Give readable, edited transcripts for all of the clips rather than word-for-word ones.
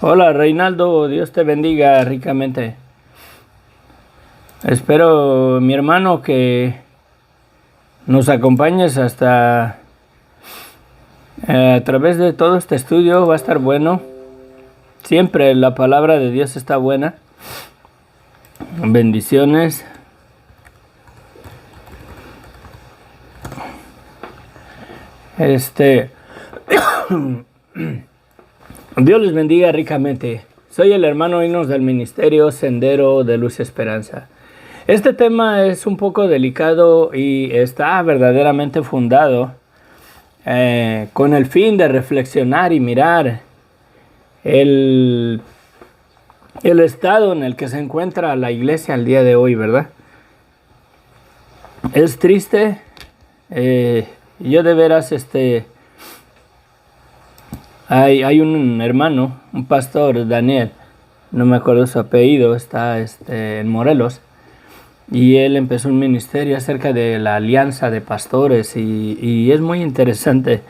Hola Reinaldo, Dios te bendiga ricamente. Espero, mi hermano, que nos acompañes hasta a través de todo este estudio. Va a estar bueno. Siempre la palabra de Dios está buena. Bendiciones. Dios les bendiga ricamente. Soy el hermano Inos del Ministerio Sendero de Luz y Esperanza. Este tema es un poco delicado y está verdaderamente fundado con el fin de reflexionar y mirar el estado en el que se encuentra la iglesia al día de hoy, ¿verdad? Es triste. Yo de veras, hay un hermano, un pastor, Daniel, no me acuerdo su apellido, está en Morelos, y él empezó un ministerio acerca de la alianza de pastores, y es muy interesante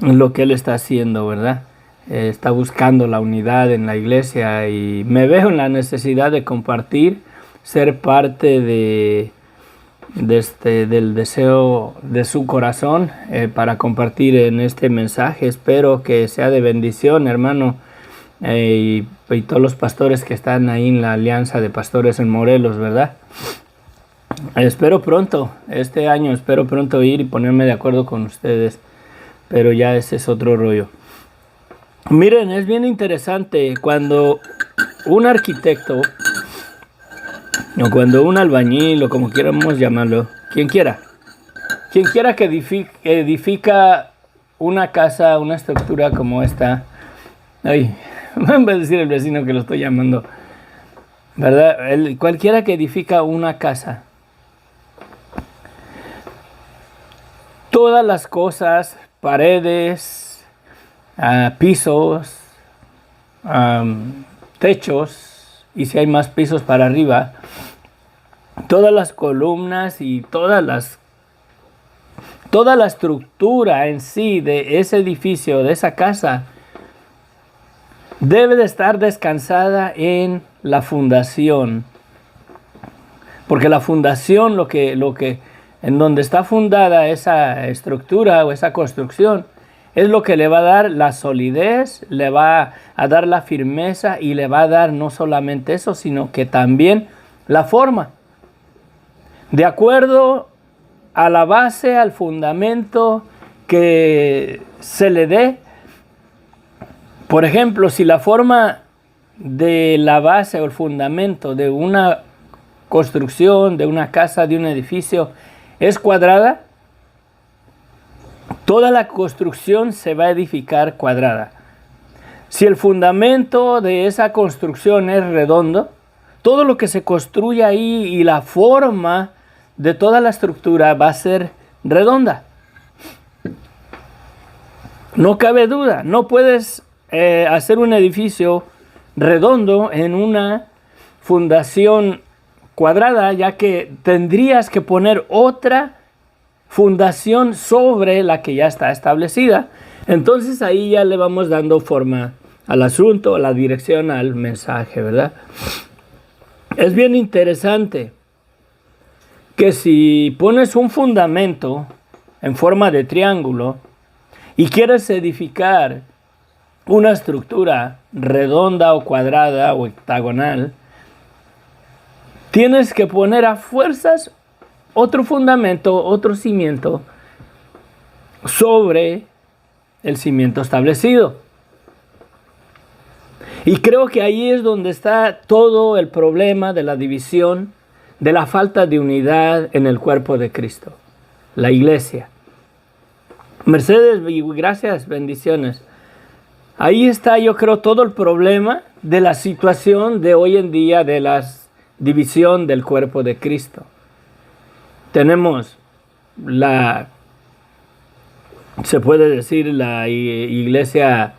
lo que él está haciendo, ¿verdad? Está buscando la unidad en la iglesia, y me veo en la necesidad de compartir, ser parte del deseo de su corazón para compartir en este mensaje. Espero que sea de bendición, hermano, y todos los pastores que están ahí en la Alianza de Pastores en Morelos, ¿verdad? Espero pronto, este año espero pronto ir y ponerme de acuerdo con ustedes, pero ya ese es otro rollo. Miren, es bien interesante cuando un arquitecto o cuando un albañil, o como quieramos llamarlo, quien quiera que edifica una casa, una estructura como esta. Ay, va a decir el vecino que lo estoy llamando, ¿verdad? Cualquiera que edifica una casa, todas las cosas, paredes, pisos, techos, y si hay más pisos para arriba, todas las columnas y toda la estructura en sí de ese edificio, de esa casa, debe de estar descansada en la fundación. Porque la fundación, en donde está fundada esa estructura o esa construcción, es lo que le va a dar la solidez, le va a dar la firmeza, y le va a dar no solamente eso, sino que también la forma. De acuerdo a la base, al fundamento que se le dé. Por ejemplo, si la forma de la base o el fundamento de una construcción, de una casa, de un edificio, es cuadrada, toda la construcción se va a edificar cuadrada. Si el fundamento de esa construcción es redondo, todo lo que se construye ahí y la forma de toda la estructura va a ser redonda. No cabe duda, no puedes hacer un edificio redondo en una fundación cuadrada, ya que tendrías que poner otra fundación sobre la que ya está establecida. Entonces ahí ya le vamos dando forma al asunto, a la dirección, al mensaje, ¿verdad? Es bien interesante que si pones un fundamento en forma de triángulo y quieres edificar una estructura redonda o cuadrada o octagonal, tienes que poner a fuerzas otro fundamento, otro cimiento sobre el cimiento establecido. Y creo que ahí es donde está todo el problema de la división, de la falta de unidad en el cuerpo de Cristo, la iglesia. Mercedes, gracias, bendiciones. Ahí está, yo creo, todo el problema de la situación de hoy en día de la división del cuerpo de Cristo. Tenemos se puede decir, la iglesia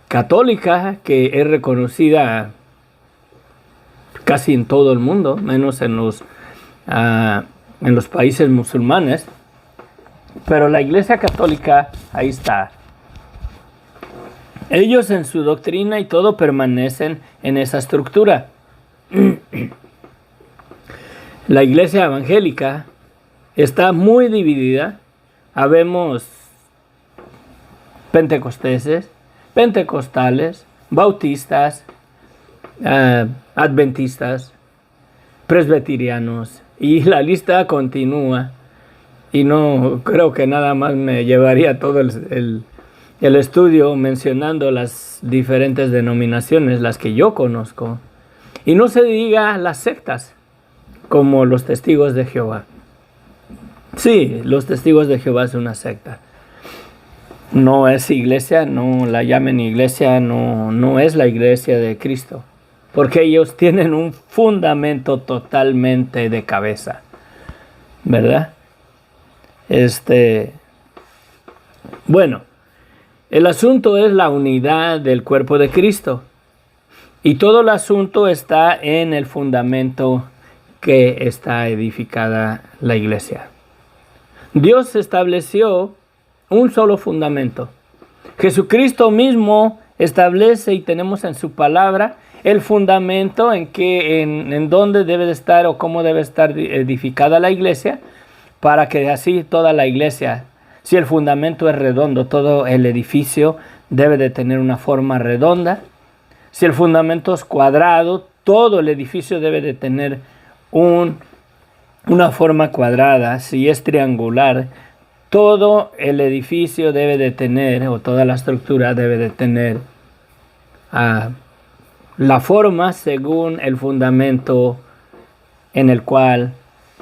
católica, que es reconocida casi en todo el mundo, menos en los países musulmanes. Pero la iglesia católica, ahí está. Ellos en su doctrina y todo permanecen en esa estructura. La iglesia evangélica está muy dividida. Habemos pentecosteses, pentecostales, bautistas, adventistas, presbiterianos, y la lista continúa. Y no creo que nada más me llevaría todo el estudio mencionando las diferentes denominaciones, las que yo conozco. Y no se diga las sectas, como los testigos de Jehová. Sí, los testigos de Jehová es una secta. No es iglesia, no la llamen iglesia, no es la iglesia de Cristo. Porque ellos tienen un fundamento totalmente de cabeza, ¿verdad? Bueno, el asunto es la unidad del cuerpo de Cristo. Y todo el asunto está en el fundamento que está edificada la iglesia. Dios estableció un solo fundamento. Jesucristo mismo establece, y tenemos en su palabra, el fundamento en dónde debe de estar o cómo debe estar edificada la iglesia, para que así toda la iglesia, si el fundamento es redondo, todo el edificio debe de tener una forma redonda. Si el fundamento es cuadrado, todo el edificio debe de tener una forma cuadrada. Si es triangular, todo el edificio debe de tener, o toda la estructura debe de tener la forma según el fundamento en el cual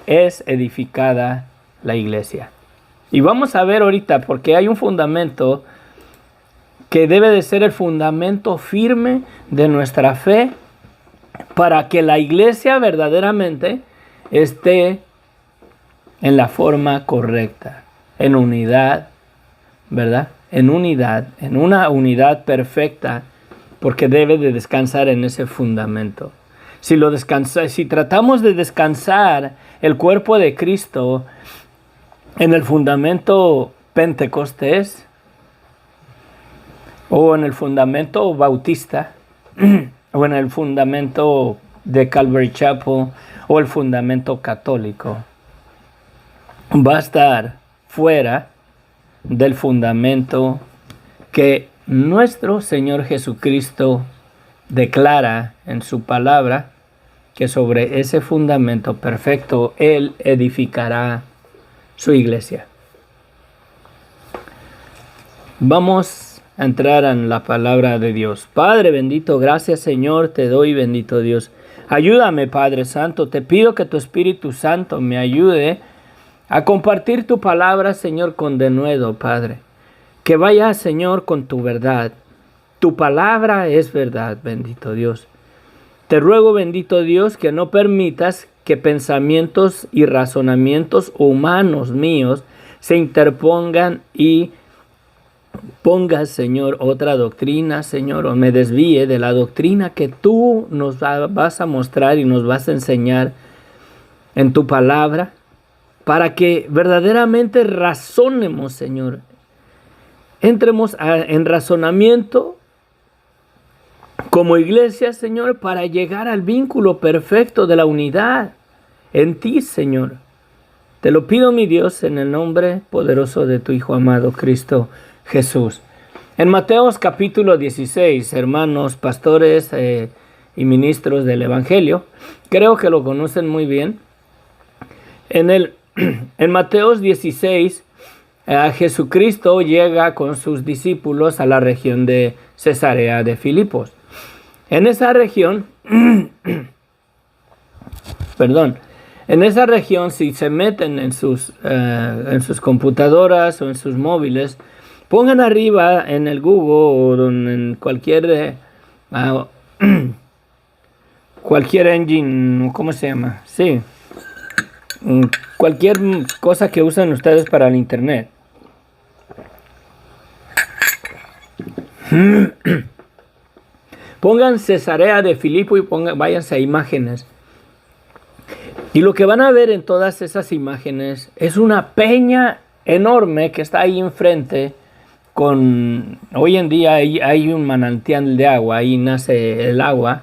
es edificada la iglesia. Y vamos a ver ahorita, porque hay un fundamento que debe de ser el fundamento firme de nuestra fe, para que la iglesia verdaderamente esté en la forma correcta, en unidad, ¿verdad? En una unidad perfecta, porque debe de descansar en ese fundamento. Si tratamos de descansar el cuerpo de Cristo en el fundamento pentecostés, o en el fundamento bautista, o en el fundamento de Calvary Chapel, o el fundamento católico, va a estar fuera del fundamento que nuestro Señor Jesucristo declara en su palabra, que sobre ese fundamento perfecto Él edificará su iglesia. Vamos a entrar en la palabra de Dios. Padre bendito, gracias Señor, te doy, bendito Dios. Ayúdame, Padre Santo, te pido que tu Espíritu Santo me ayude a compartir tu palabra, Señor, con denuedo, Padre. Que vaya, Señor, con tu verdad. Tu palabra es verdad, bendito Dios. Te ruego, bendito Dios, que no permitas que pensamientos y razonamientos humanos míos se interpongan y pongas, Señor, otra doctrina, Señor, o me desvíe de la doctrina que tú nos vas a mostrar y nos vas a enseñar en tu palabra, para que verdaderamente razonemos, Señor. Entremos en razonamiento como iglesia, Señor, para llegar al vínculo perfecto de la unidad en ti, Señor. Te lo pido, mi Dios, en el nombre poderoso de tu Hijo amado, Cristo Jesús. En Mateos capítulo 16, hermanos, pastores y ministros del Evangelio, creo que lo conocen muy bien. En Mateos 16, Jesucristo llega con sus discípulos a la región de Cesarea de Filipos. En esa región, si se meten en sus computadoras o en sus móviles, pongan arriba en el Google o en cualquier engine, ¿cómo se llama? Sí, cualquier cosa que usen ustedes para el internet. Pongan Cesarea de Filipo y váyanse a imágenes. Y lo que van a ver en todas esas imágenes es una peña enorme que está ahí enfrente, hoy en día hay un manantial de agua, ahí nace el agua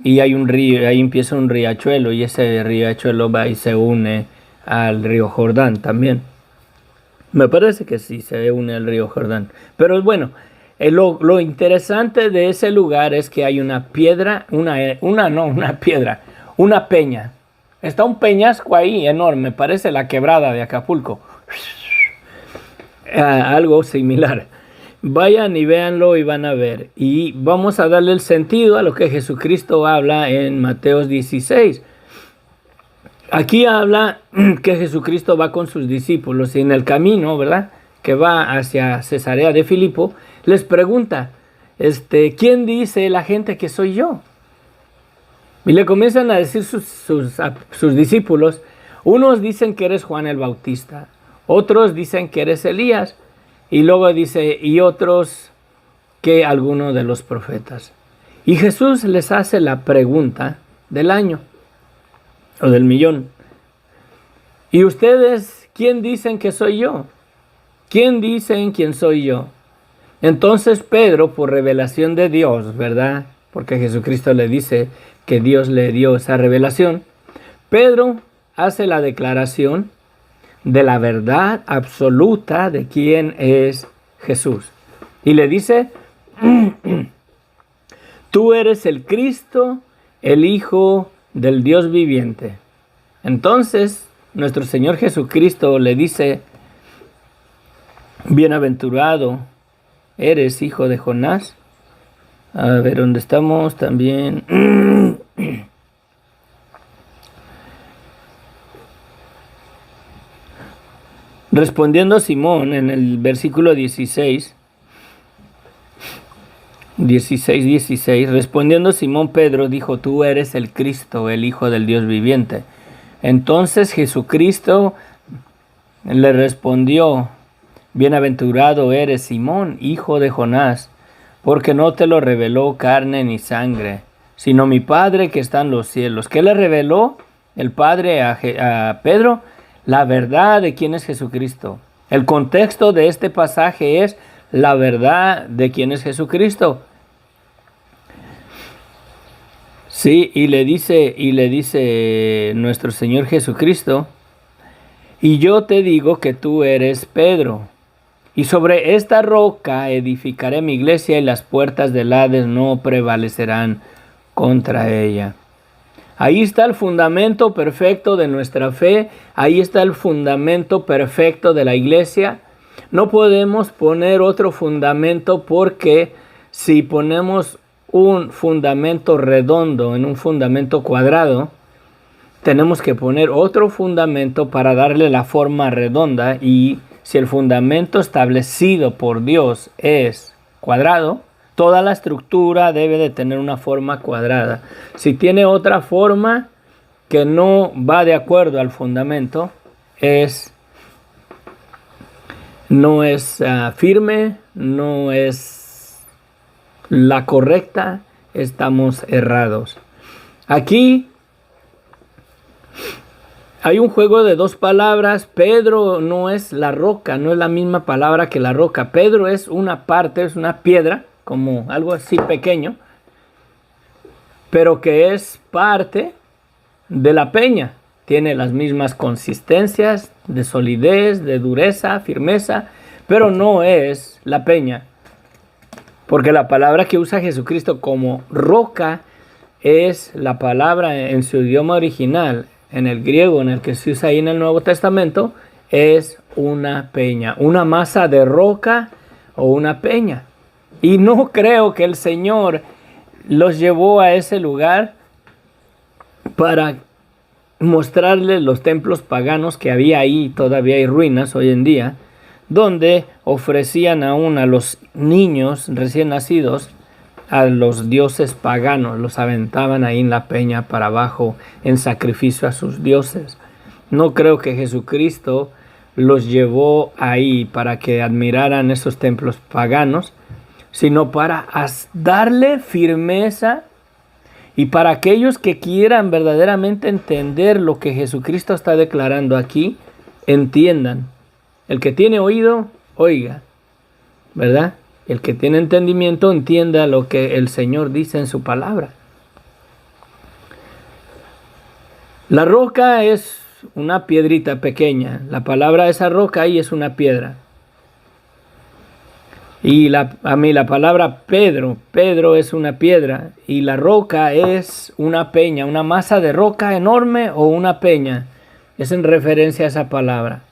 y hay un río, ahí empieza un riachuelo y ese riachuelo va y se une al río Jordán también. Me parece que sí se une al río Jordán. Pero bueno, lo interesante de ese lugar es que hay una piedra, una peña. Está un peñasco ahí enorme, parece la quebrada de Acapulco. Algo similar. Vayan y véanlo y van a ver. Y vamos a darle el sentido a lo que Jesucristo habla en Mateo 16. Aquí habla que Jesucristo va con sus discípulos y en el camino, ¿verdad?, que va hacia Cesarea de Filipo, les pregunta, ¿quién dice la gente que soy yo? Y le comienzan a decir sus discípulos, unos dicen que eres Juan el Bautista, otros dicen que eres Elías, y luego dice, y otros que alguno de los profetas. Y Jesús les hace la pregunta del año, o del millón. ¿Y ustedes quién dicen que soy yo? ¿Quién dicen quién soy yo? Entonces Pedro, por revelación de Dios, ¿verdad?, porque Jesucristo le dice que Dios le dio esa revelación, Pedro hace la declaración de la verdad absoluta de quién es Jesús. Y le dice, tú eres el Cristo, el Hijo del Dios viviente. Entonces, nuestro Señor Jesucristo le dice, bienaventurado eres, hijo de Jonás. A ver, ¿dónde estamos también? Respondiendo Simón en el versículo 16, respondiendo Simón Pedro dijo, tú eres el Cristo, el Hijo del Dios viviente. Entonces Jesucristo le respondió, bienaventurado eres Simón, hijo de Jonás, porque no te lo reveló carne ni sangre, sino mi Padre que está en los cielos. ¿Qué le reveló el Padre a Pedro? La verdad de quién es Jesucristo. El contexto de este pasaje es la verdad de quién es Jesucristo. Sí, y le dice nuestro Señor Jesucristo, y yo te digo que tú eres Pedro, y sobre esta roca edificaré mi iglesia y las puertas del Hades no prevalecerán contra ella. Ahí está el fundamento perfecto de nuestra fe, ahí está el fundamento perfecto de la iglesia. No podemos poner otro fundamento porque si ponemos un fundamento redondo en un fundamento cuadrado, tenemos que poner otro fundamento para darle la forma redonda, y si el fundamento establecido por Dios es cuadrado, toda la estructura debe de tener una forma cuadrada. Si tiene otra forma que no va de acuerdo al fundamento, no es firme, no es la correcta, estamos errados. Aquí hay un juego de dos palabras. Pedro no es la roca, no es la misma palabra que la roca. Pedro es una parte, es una piedra, como algo así pequeño, pero que es parte de la peña. Tiene las mismas consistencias de solidez, de dureza, firmeza, pero no es la peña. Porque la palabra que usa Jesucristo como roca es la palabra en su idioma original, en el griego, en el que se usa ahí en el Nuevo Testamento, es una peña, una masa de roca o una peña. Y no creo que el Señor los llevó a ese lugar para mostrarles los templos paganos que había ahí. Todavía hay ruinas hoy en día, donde ofrecían aún a los niños recién nacidos a los dioses paganos, los aventaban ahí en la peña para abajo en sacrificio a sus dioses. No creo que Jesucristo los llevó ahí para que admiraran esos templos paganos, sino para darle firmeza, y para aquellos que quieran verdaderamente entender lo que Jesucristo está declarando aquí, entiendan. El que tiene oído, oiga. ¿verdad? El que tiene entendimiento entienda lo que el Señor dice en su palabra. La roca es una piedrita pequeña. La palabra esa roca ahí es una piedra. Y la palabra Pedro es una piedra. Y la roca es una peña, una masa de roca enorme o una peña. Es en referencia a esa palabra.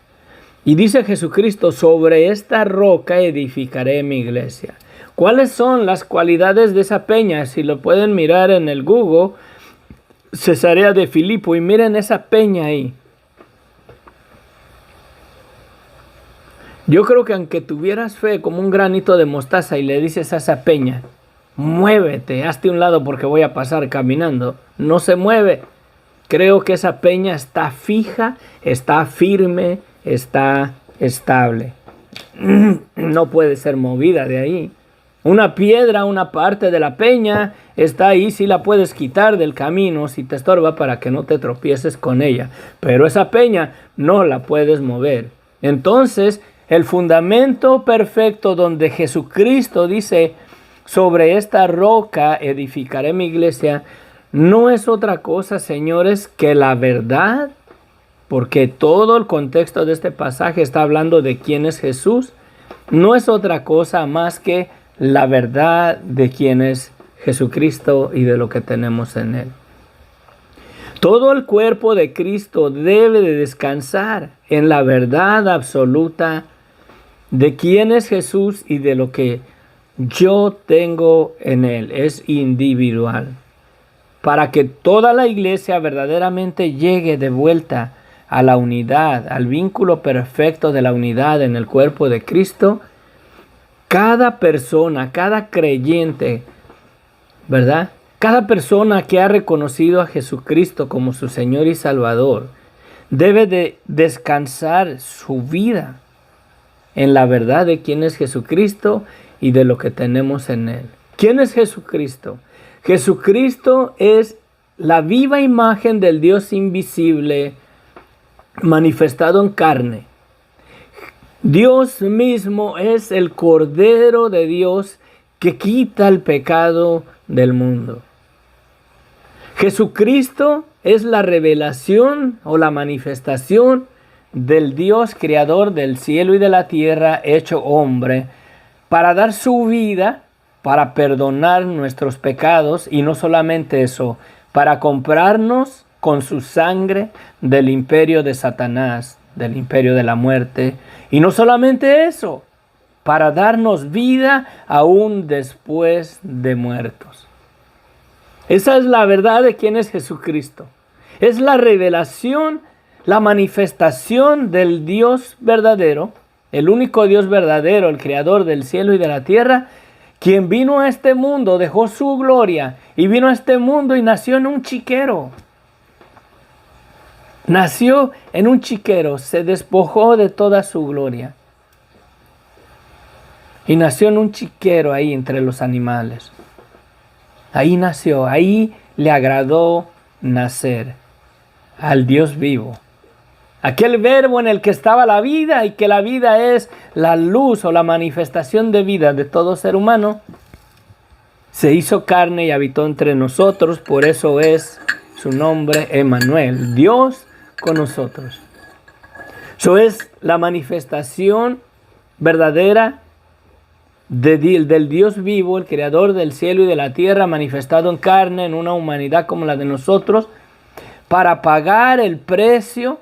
Y dice Jesucristo, sobre esta roca edificaré mi iglesia. ¿Cuáles son las cualidades de esa peña? Si lo pueden mirar en el Google, Cesarea de Filipo, y miren esa peña ahí. Yo creo que aunque tuvieras fe como un granito de mostaza y le dices a esa peña, muévete, hazte un lado porque voy a pasar caminando, no se mueve. Creo que esa peña está fija, está firme, está estable. No puede ser movida de ahí. Una piedra, una parte de la peña está ahí, si la puedes quitar del camino, si te estorba para que no te tropieces con ella. Pero esa peña no la puedes mover. Entonces, el fundamento perfecto donde Jesucristo dice, sobre esta roca edificaré mi iglesia, no es otra cosa, señores, que la verdad, porque todo el contexto de este pasaje está hablando de quién es Jesús, no es otra cosa más que la verdad de quién es Jesucristo y de lo que tenemos en Él. Todo el cuerpo de Cristo debe de descansar en la verdad absoluta de quién es Jesús y de lo que yo tengo en Él. Es individual. Para que toda la iglesia verdaderamente llegue de vuelta a la unidad, al vínculo perfecto de la unidad en el cuerpo de Cristo, cada persona, cada creyente, ¿verdad? Cada persona que ha reconocido a Jesucristo como su Señor y Salvador, debe de descansar su vida en la verdad de quién es Jesucristo y de lo que tenemos en Él. ¿Quién es Jesucristo? Jesucristo es la viva imagen del Dios invisible manifestado en carne. Dios mismo es el Cordero de Dios que quita el pecado del mundo. Jesucristo es la revelación o la manifestación del Dios creador del cielo y de la tierra hecho hombre para dar su vida, para perdonar nuestros pecados y no solamente eso, para comprarnos con su sangre del imperio de Satanás, del imperio de la muerte. Y no solamente eso, para darnos vida aún después de muertos. Esa es la verdad de quién es Jesucristo. Es la revelación, la manifestación del Dios verdadero, el único Dios verdadero, el creador del cielo y de la tierra, quien vino a este mundo, dejó su gloria y vino a este mundo y nació en un chiquero. Nació en un chiquero, se despojó de toda su gloria. Y nació en un chiquero ahí entre los animales. Ahí nació, ahí le agradó nacer al Dios vivo. Aquel verbo en el que estaba la vida y que la vida es la luz o la manifestación de vida de todo ser humano, se hizo carne y habitó entre nosotros, por eso es su nombre Emmanuel, Dios con nosotros. Eso es la manifestación verdadera del Dios vivo, el creador del cielo y de la tierra, manifestado en carne, en una humanidad como la de nosotros, para pagar el precio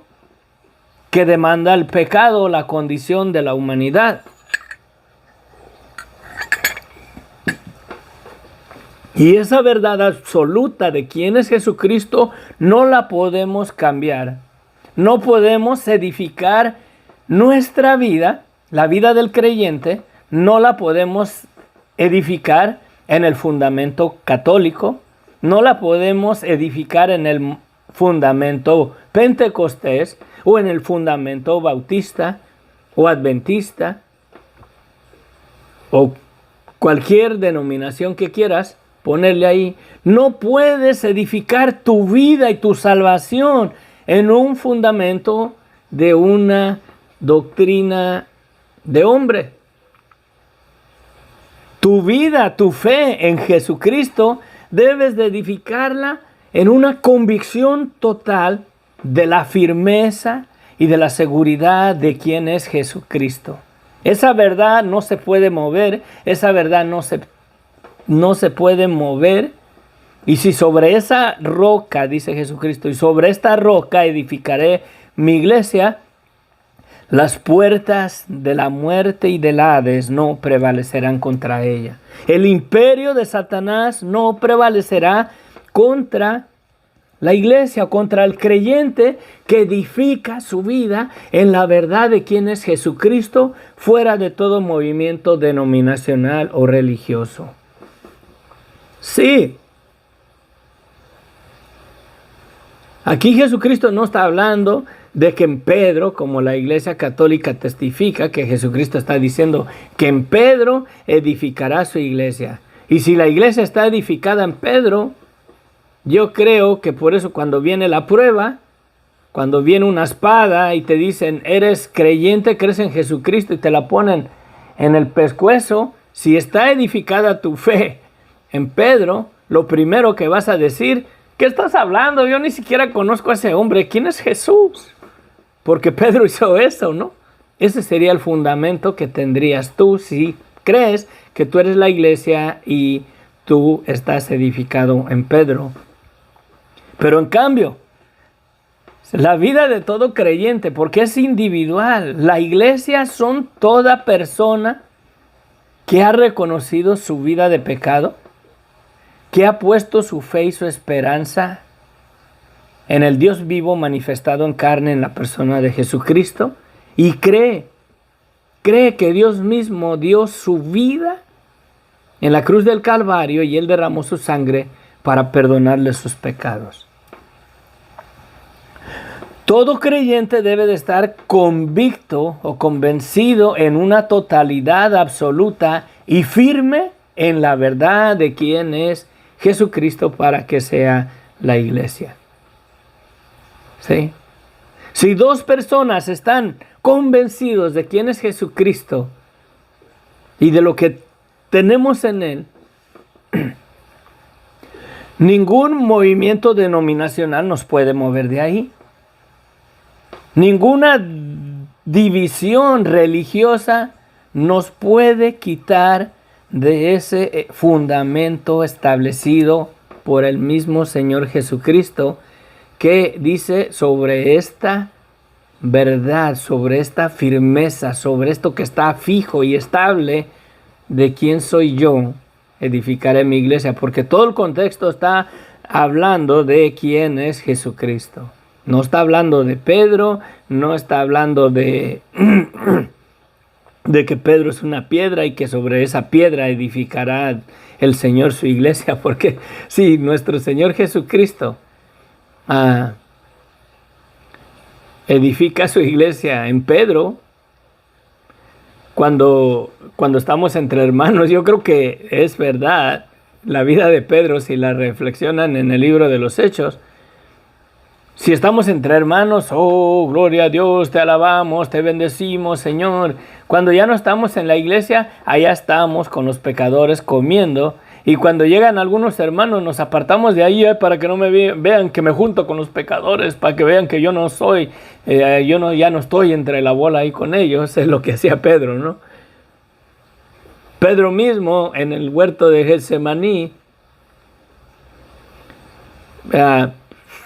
que demanda el pecado, la condición de la humanidad. Y esa verdad absoluta de quién es Jesucristo no la podemos cambiar. No podemos edificar nuestra vida, la vida del creyente, no la podemos edificar en el fundamento católico, no la podemos edificar en el fundamento pentecostés o en el fundamento bautista o adventista o cualquier denominación que quieras ponerle ahí. No puedes edificar tu vida y tu salvación en un fundamento de una doctrina de hombre. Tu vida, tu fe en Jesucristo, debes de edificarla en una convicción total de la firmeza y de la seguridad de quién es Jesucristo. Esa verdad no se puede mover, esa verdad no se puede mover. Y si sobre esa roca, dice Jesucristo, y sobre esta roca edificaré mi iglesia, las puertas de la muerte y del Hades no prevalecerán contra ella. El imperio de Satanás no prevalecerá contra la iglesia, contra el creyente que edifica su vida en la verdad de quién es Jesucristo, fuera de todo movimiento denominacional o religioso. Sí. Aquí Jesucristo no está hablando de que en Pedro, como la Iglesia Católica testifica, que Jesucristo está diciendo que en Pedro edificará su iglesia. Y si la iglesia está edificada en Pedro, yo creo que por eso cuando viene la prueba, cuando viene una espada y te dicen, eres creyente, crees en Jesucristo y te la ponen en el pescuezo, si está edificada tu fe en Pedro, lo primero que vas a decir, ¿qué estás hablando? Yo ni siquiera conozco a ese hombre. ¿Quién es Jesús? Porque Pedro hizo eso, ¿no? Ese sería el fundamento que tendrías tú si crees que tú eres la iglesia y tú estás edificado en Pedro. Pero en cambio, la vida de todo creyente, porque es individual, la iglesia son toda persona que ha reconocido su vida de pecado, que ha puesto su fe y su esperanza en el Dios vivo manifestado en carne en la persona de Jesucristo y cree que Dios mismo dio su vida en la cruz del Calvario y Él derramó su sangre para perdonarle sus pecados. Todo creyente debe de estar convicto o convencido en una totalidad absoluta y firme en la verdad de quién es Jesucristo para que sea la iglesia. ¿Sí? Si dos personas están convencidos de quién es Jesucristo y de lo que tenemos en Él, ningún movimiento denominacional nos puede mover de ahí. Ninguna división religiosa nos puede quitar de ese fundamento establecido por el mismo Señor Jesucristo, que dice sobre esta verdad, sobre esta firmeza, sobre esto que está fijo y estable, de quién soy yo, edificaré mi iglesia, porque todo el contexto está hablando de quién es Jesucristo. No está hablando de Pedro, no está hablando de que Pedro es una piedra y que sobre esa piedra edificará el Señor su iglesia, porque sí, nuestro Señor Jesucristo edifica su iglesia en Pedro. Cuando estamos entre hermanos, yo creo que es verdad, la vida de Pedro, si la reflexionan en el libro de los Hechos, si estamos entre hermanos, oh, gloria a Dios, te alabamos, te bendecimos, Señor. Cuando ya no estamos en la iglesia, allá estamos con los pecadores comiendo. Y cuando llegan algunos hermanos, nos apartamos de ahí para que no me vean que me junto con los pecadores, para que vean que yo no soy, ya no estoy entre la bola ahí con ellos. Es lo que hacía Pedro, ¿no? Pedro mismo, en el huerto de Getsemaní,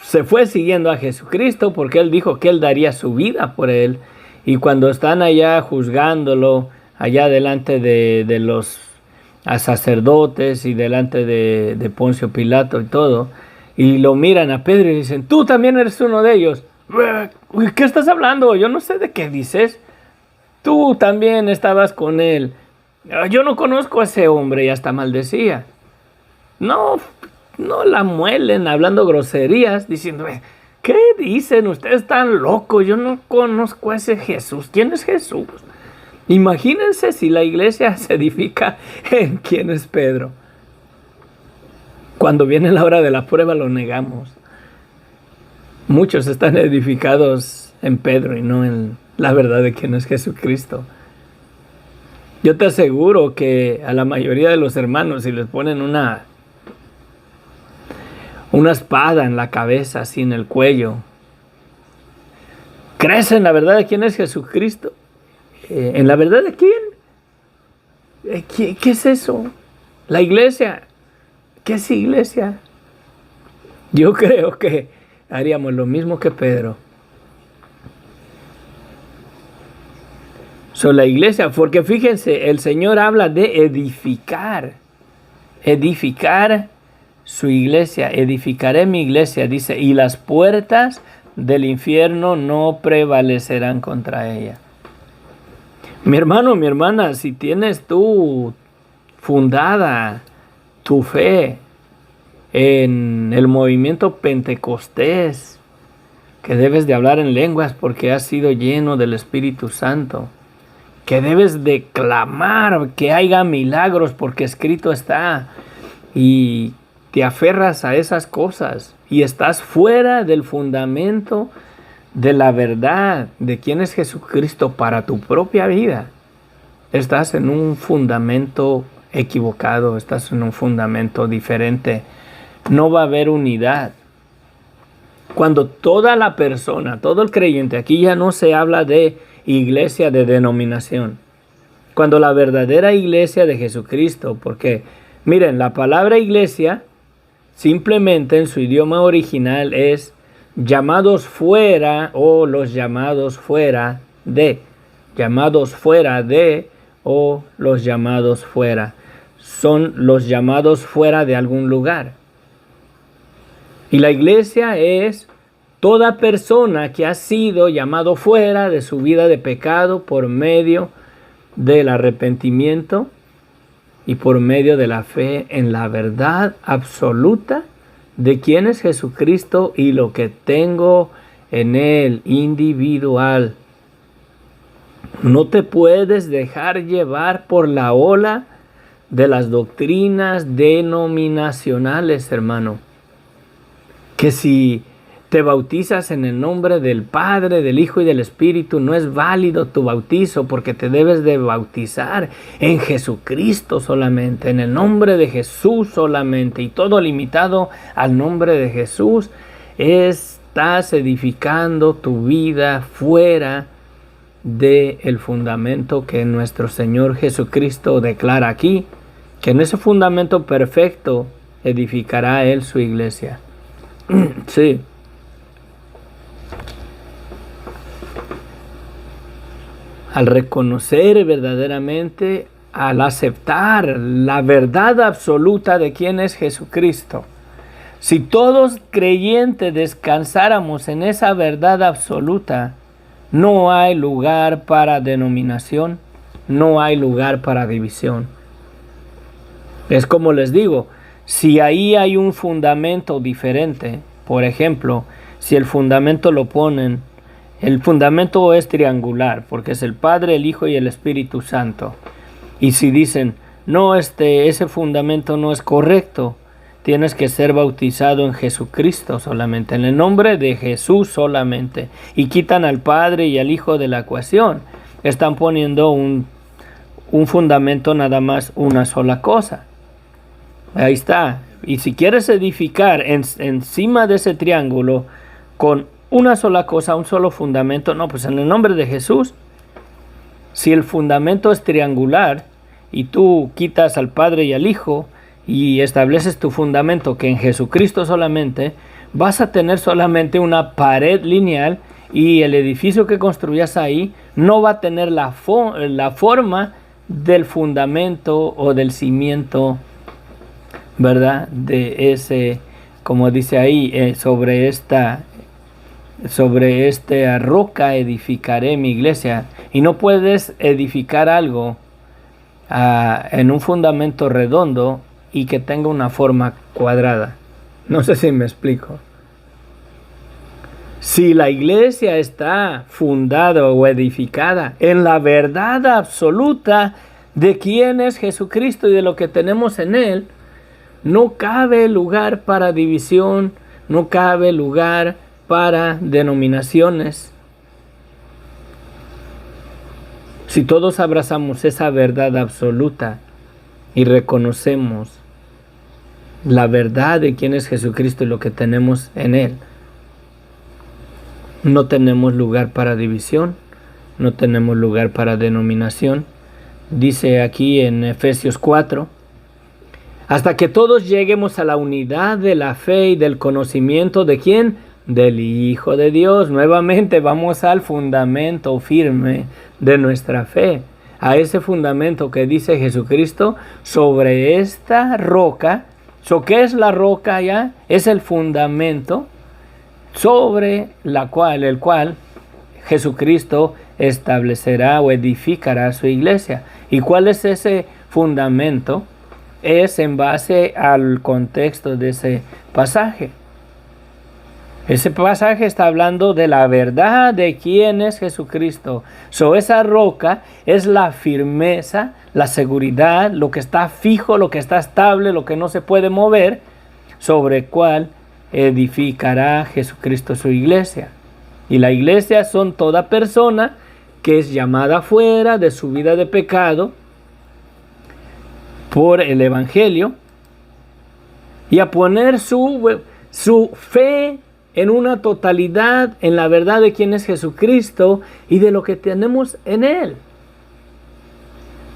se fue siguiendo a Jesucristo porque Él dijo que Él daría su vida por Él. Y cuando están allá juzgándolo, allá delante de los sacerdotes y delante de Poncio Pilato y todo, y lo miran a Pedro y dicen, tú también eres uno de ellos. ¿Qué estás hablando? Yo no sé de qué dices. Tú también estabas con él. Yo no conozco a ese hombre, y hasta maldecía. No la muelen hablando groserías, diciendo, ¿qué dicen? Ustedes están locos, yo no conozco a ese Jesús. ¿Quién es Jesús? Imagínense si la iglesia se edifica en quién es Pedro. Cuando viene la hora de la prueba lo negamos. Muchos están edificados en Pedro y no en la verdad de quién es Jesucristo. Yo te aseguro que a la mayoría de los hermanos, si les ponen una espada en la cabeza, así en el cuello, ¿crees en la verdad de quién es Jesucristo? ¿En la verdad de quién? ¿Qué es eso? La iglesia. ¿Qué es iglesia? Yo creo que haríamos lo mismo que Pedro. La iglesia, porque fíjense, el Señor habla de edificar su iglesia, edificaré mi iglesia, dice, y las puertas del infierno no prevalecerán contra ella. Mi hermano, mi hermana, si tienes tú fundada tu fe en el movimiento pentecostés, que debes de hablar en lenguas porque has sido lleno del Espíritu Santo, que debes de clamar que haya milagros porque escrito está, y te aferras a esas cosas y estás fuera del fundamento de la verdad de quién es Jesucristo para tu propia vida, estás en un fundamento equivocado, estás en un fundamento diferente. No va a haber unidad. Cuando toda la persona, todo el creyente, aquí ya no se habla de iglesia de denominación. Cuando la verdadera iglesia de Jesucristo, porque miren, la palabra iglesia simplemente en su idioma original es llamados fuera o los llamados fuera de. Llamados fuera de o los llamados fuera. Son los llamados fuera de algún lugar. Y la iglesia es toda persona que ha sido llamado fuera de su vida de pecado por medio del arrepentimiento y por medio de la fe en la verdad absoluta de quién es Jesucristo y lo que tengo en él, individual. No te puedes dejar llevar por la ola de las doctrinas denominacionales, hermano. Que si te bautizas en el nombre del Padre, del Hijo y del Espíritu, no es válido tu bautizo porque te debes de bautizar en Jesucristo solamente, en el nombre de Jesús solamente, y todo limitado al nombre de Jesús. Estás edificando tu vida fuera del fundamento que nuestro Señor Jesucristo declara aquí, que en ese fundamento perfecto edificará Él su iglesia. Sí. Al reconocer verdaderamente, al aceptar la verdad absoluta de quién es Jesucristo. Si todos creyentes descansáramos en esa verdad absoluta, no hay lugar para denominación, no hay lugar para división. Es como les digo, si ahí hay un fundamento diferente, por ejemplo, si el fundamento lo ponen, el fundamento es triangular, porque es el Padre, el Hijo y el Espíritu Santo. Y si dicen, no, ese fundamento no es correcto, tienes que ser bautizado en Jesucristo solamente, en el nombre de Jesús solamente, y quitan al Padre y al Hijo de la ecuación, están poniendo un fundamento nada más, una sola cosa. Ahí está. Y si quieres edificar encima de ese triángulo con una sola cosa, un solo fundamento, no, pues en el nombre de Jesús. Si el fundamento es triangular y tú quitas al Padre y al Hijo y estableces tu fundamento que en Jesucristo solamente, vas a tener solamente una pared lineal y el edificio que construyas ahí no va a tener la forma del fundamento o del cimiento, ¿verdad? De ese, como dice ahí, sobre esta roca edificaré mi iglesia. Y no puedes edificar algo en un fundamento redondo y que tenga una forma cuadrada. No sé si me explico. Si la iglesia está fundada o edificada en la verdad absoluta de quién es Jesucristo y de lo que tenemos en Él, no cabe lugar para división, no cabe lugar para denominaciones. Si todos abrazamos esa verdad absoluta y reconocemos la verdad de quién es Jesucristo y lo que tenemos en Él, no tenemos lugar para división, no tenemos lugar para denominación. Dice aquí en Efesios 4, hasta que todos lleguemos a la unidad de la fe y del conocimiento de ¿quién? Del Hijo de Dios. Nuevamente vamos al fundamento firme de nuestra fe, a ese fundamento que dice Jesucristo, sobre esta roca. ¿Qué es la roca ya? Es el fundamento sobre el cual Jesucristo establecerá o edificará su iglesia. ¿Y cuál es ese fundamento? Es en base al contexto de ese pasaje. Ese pasaje está hablando de la verdad de quién es Jesucristo. Esa roca es la firmeza, la seguridad, lo que está fijo, lo que está estable, lo que no se puede mover, sobre cuál edificará Jesucristo su iglesia. Y la iglesia son toda persona que es llamada fuera de su vida de pecado por el Evangelio y a poner su fe en una totalidad en la verdad de quién es Jesucristo y de lo que tenemos en Él.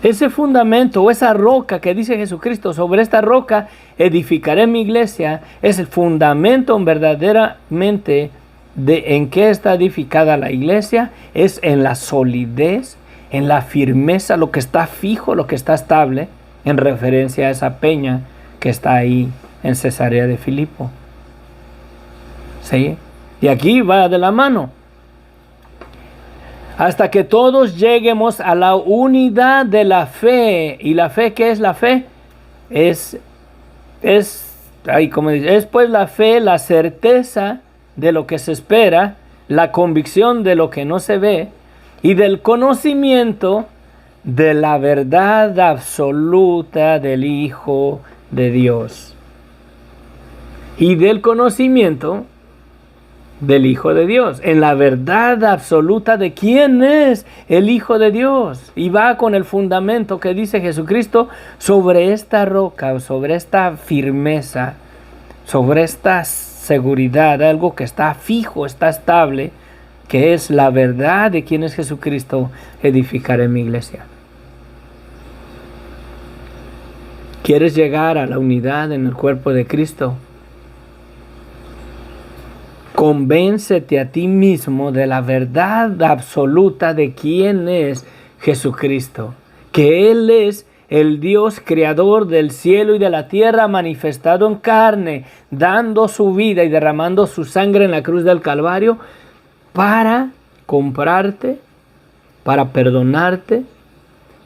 Ese fundamento o esa roca que dice Jesucristo, sobre esta roca edificaré mi iglesia, es el fundamento verdaderamente de en qué está edificada la iglesia, es en la solidez, en la firmeza, lo que está fijo, lo que está estable, en referencia a esa peña que está ahí en Cesarea de Filipo. ¿Sí? Y aquí va de la mano. Hasta que todos lleguemos a la unidad de la fe. ¿Y la fe qué es la fe? Es pues la fe, la certeza de lo que se espera, la convicción de lo que no se ve y del conocimiento de la verdad absoluta del Hijo de Dios. Y del conocimiento del Hijo de Dios, en la verdad absoluta de quién es el Hijo de Dios. Y va con el fundamento que dice Jesucristo, sobre esta roca, sobre esta firmeza, sobre esta seguridad, algo que está fijo, está estable, que es la verdad de quién es Jesucristo, edificaré mi iglesia. ¿Quieres llegar a la unidad en el cuerpo de Cristo? Convéncete a ti mismo de la verdad absoluta de quién es Jesucristo, que Él es el Dios creador del cielo y de la tierra, manifestado en carne, dando su vida y derramando su sangre en la cruz del Calvario para comprarte, para perdonarte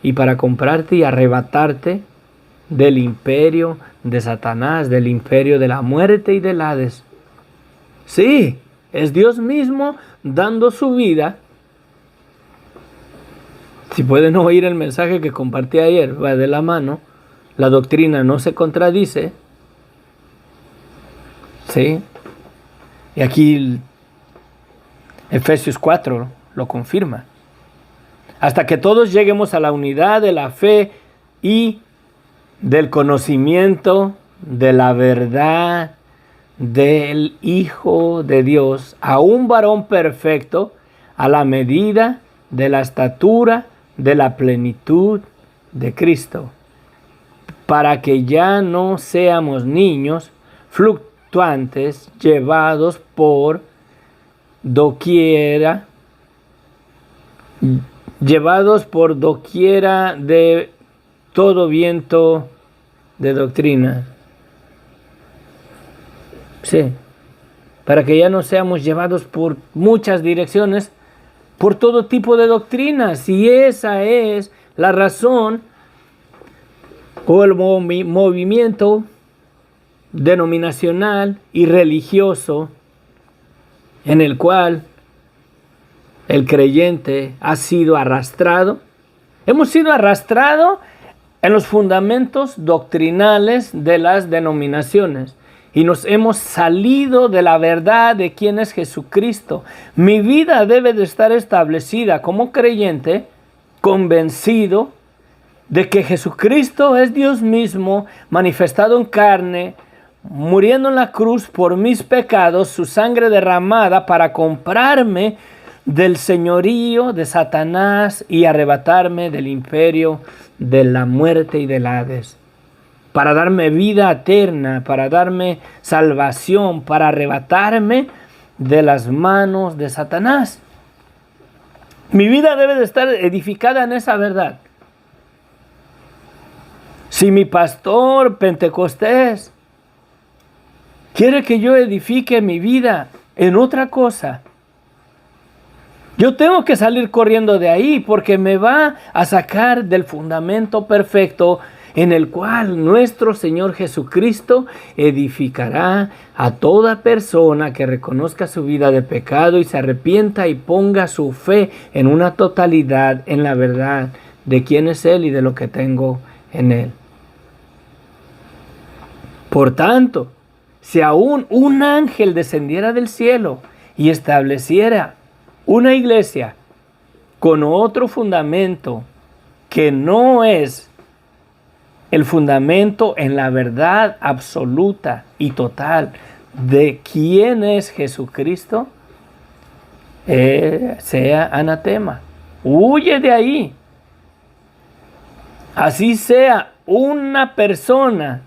y para comprarte y arrebatarte del imperio de Satanás, del imperio de la muerte y del Hades. Sí, es Dios mismo dando su vida. Si pueden oír el mensaje que compartí ayer, va de la mano. La doctrina no se contradice. Sí. Y aquí Efesios 4 lo confirma. Hasta que todos lleguemos a la unidad de la fe y del conocimiento de la verdad del Hijo de Dios, a un varón perfecto, a la medida de la estatura de la plenitud de Cristo, para que ya no seamos niños fluctuantes, llevados por doquiera de todo viento de doctrina. Sí, para que ya no seamos llevados por muchas direcciones, por todo tipo de doctrinas. Y esa es la razón o el movimiento denominacional y religioso en el cual el creyente ha sido arrastrado. Hemos sido arrastrados en los fundamentos doctrinales de las denominaciones. Y nos hemos salido de la verdad de quién es Jesucristo. Mi vida debe de estar establecida como creyente convencido de que Jesucristo es Dios mismo, manifestado en carne, muriendo en la cruz por mis pecados, su sangre derramada para comprarme del señorío de Satanás y arrebatarme del imperio de la muerte y del Hades, para darme vida eterna, para darme salvación, para arrebatarme de las manos de Satanás. Mi vida debe de estar edificada en esa verdad. Si mi pastor pentecostés quiere que yo edifique mi vida en otra cosa, yo tengo que salir corriendo de ahí, porque me va a sacar del fundamento perfecto en el cual nuestro Señor Jesucristo edificará a toda persona que reconozca su vida de pecado y se arrepienta y ponga su fe en una totalidad en la verdad de quién es Él y de lo que tengo en Él. Por tanto, si aún un ángel descendiera del cielo y estableciera una iglesia con otro fundamento que no es el fundamento en la verdad absoluta y total de quién es Jesucristo, sea anatema. Huye de ahí. Así sea una persona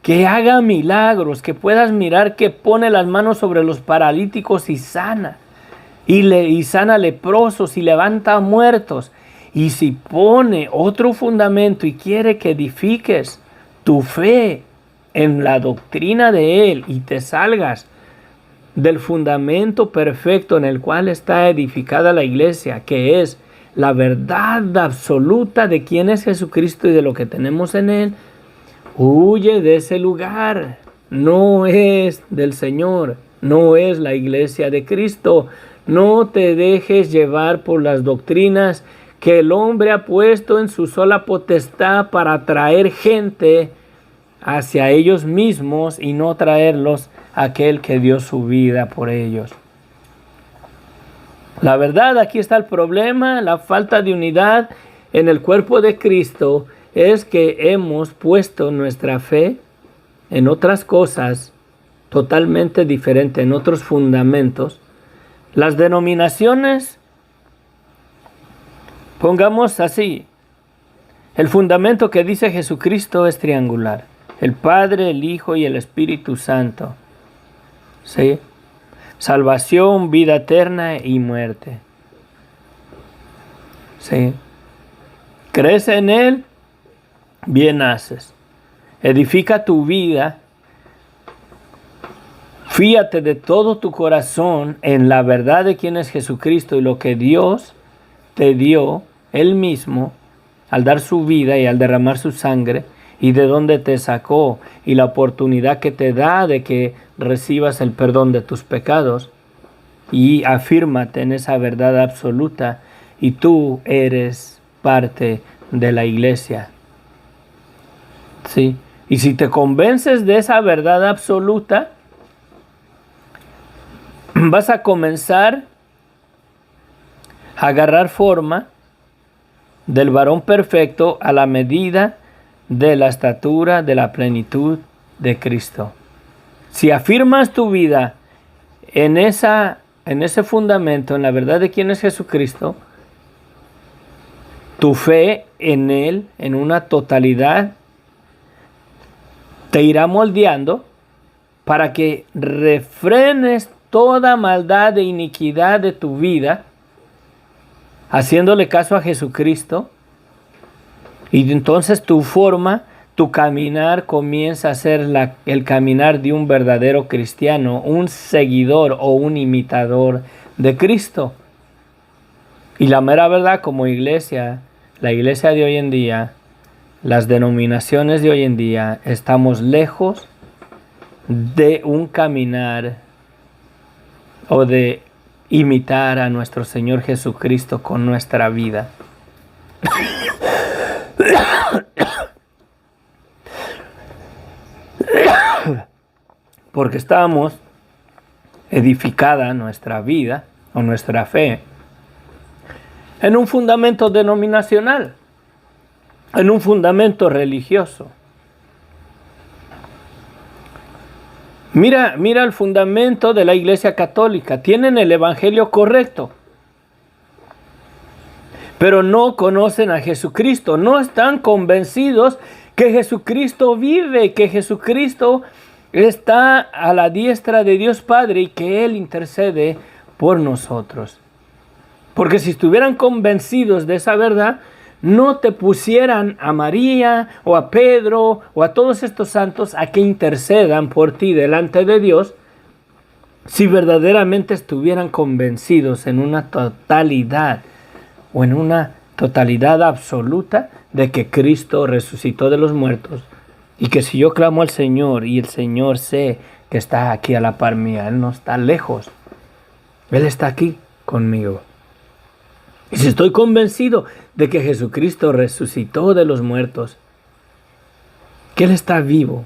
que haga milagros, que puedas mirar que pone las manos sobre los paralíticos y sana, y sana leprosos y levanta muertos. Y si pone otro fundamento y quiere que edifiques tu fe en la doctrina de Él y te salgas del fundamento perfecto en el cual está edificada la iglesia, que es la verdad absoluta de quién es Jesucristo y de lo que tenemos en Él, huye de ese lugar. No es del Señor, no es la iglesia de Cristo. No te dejes llevar por las doctrinas que el hombre ha puesto en su sola potestad para atraer gente hacia ellos mismos y no traerlos a aquel que dio su vida por ellos. La verdad, aquí está el problema, la falta de unidad en el cuerpo de Cristo es que hemos puesto nuestra fe en otras cosas totalmente diferentes, en otros fundamentos. Las denominaciones, pongamos así, el fundamento que dice Jesucristo es triangular: el Padre, el Hijo y el Espíritu Santo. ¿Sí? Salvación, vida eterna y muerte. ¿Sí? ¿Crees en Él? Bien haces. Edifica tu vida. Fíate de todo tu corazón en la verdad de quién es Jesucristo y lo que Dios te dio Él mismo al dar su vida y al derramar su sangre, y de dónde te sacó y la oportunidad que te da de que recibas el perdón de tus pecados. Y afírmate en esa verdad absoluta y tú eres parte de la iglesia. ¿Sí? Y si te convences de esa verdad absoluta, vas a comenzar a agarrar forma del varón perfecto a la medida de la estatura de la plenitud de Cristo. Si afirmas tu vida en ese fundamento, en la verdad de quién es Jesucristo, tu fe en Él, en una totalidad, te irá moldeando para que refrenes toda maldad e iniquidad de tu vida, haciéndole caso a Jesucristo. Y entonces tu caminar comienza a ser el caminar de un verdadero cristiano, un seguidor o un imitador de Cristo. Y la mera verdad, como iglesia, la iglesia de hoy en día, las denominaciones de hoy en día, estamos lejos de un caminar o de imitar a nuestro Señor Jesucristo con nuestra vida. Porque estamos edificada nuestra vida o nuestra fe en un fundamento denominacional, en un fundamento religioso. Mira el fundamento de la Iglesia Católica. Tienen el Evangelio correcto, pero no conocen a Jesucristo. No están convencidos que Jesucristo vive, que Jesucristo está a la diestra de Dios Padre y que Él intercede por nosotros. Porque si estuvieran convencidos de esa verdad, no te pusieran a María o a Pedro o a todos estos santos a que intercedan por ti delante de Dios, si verdaderamente estuvieran convencidos en una totalidad o en una totalidad absoluta de que Cristo resucitó de los muertos y que si yo clamo al Señor y el Señor sé que está aquí a la par mía, Él no está lejos, Él está aquí conmigo. Y si estoy convencido de que Jesucristo resucitó de los muertos, que Él está vivo,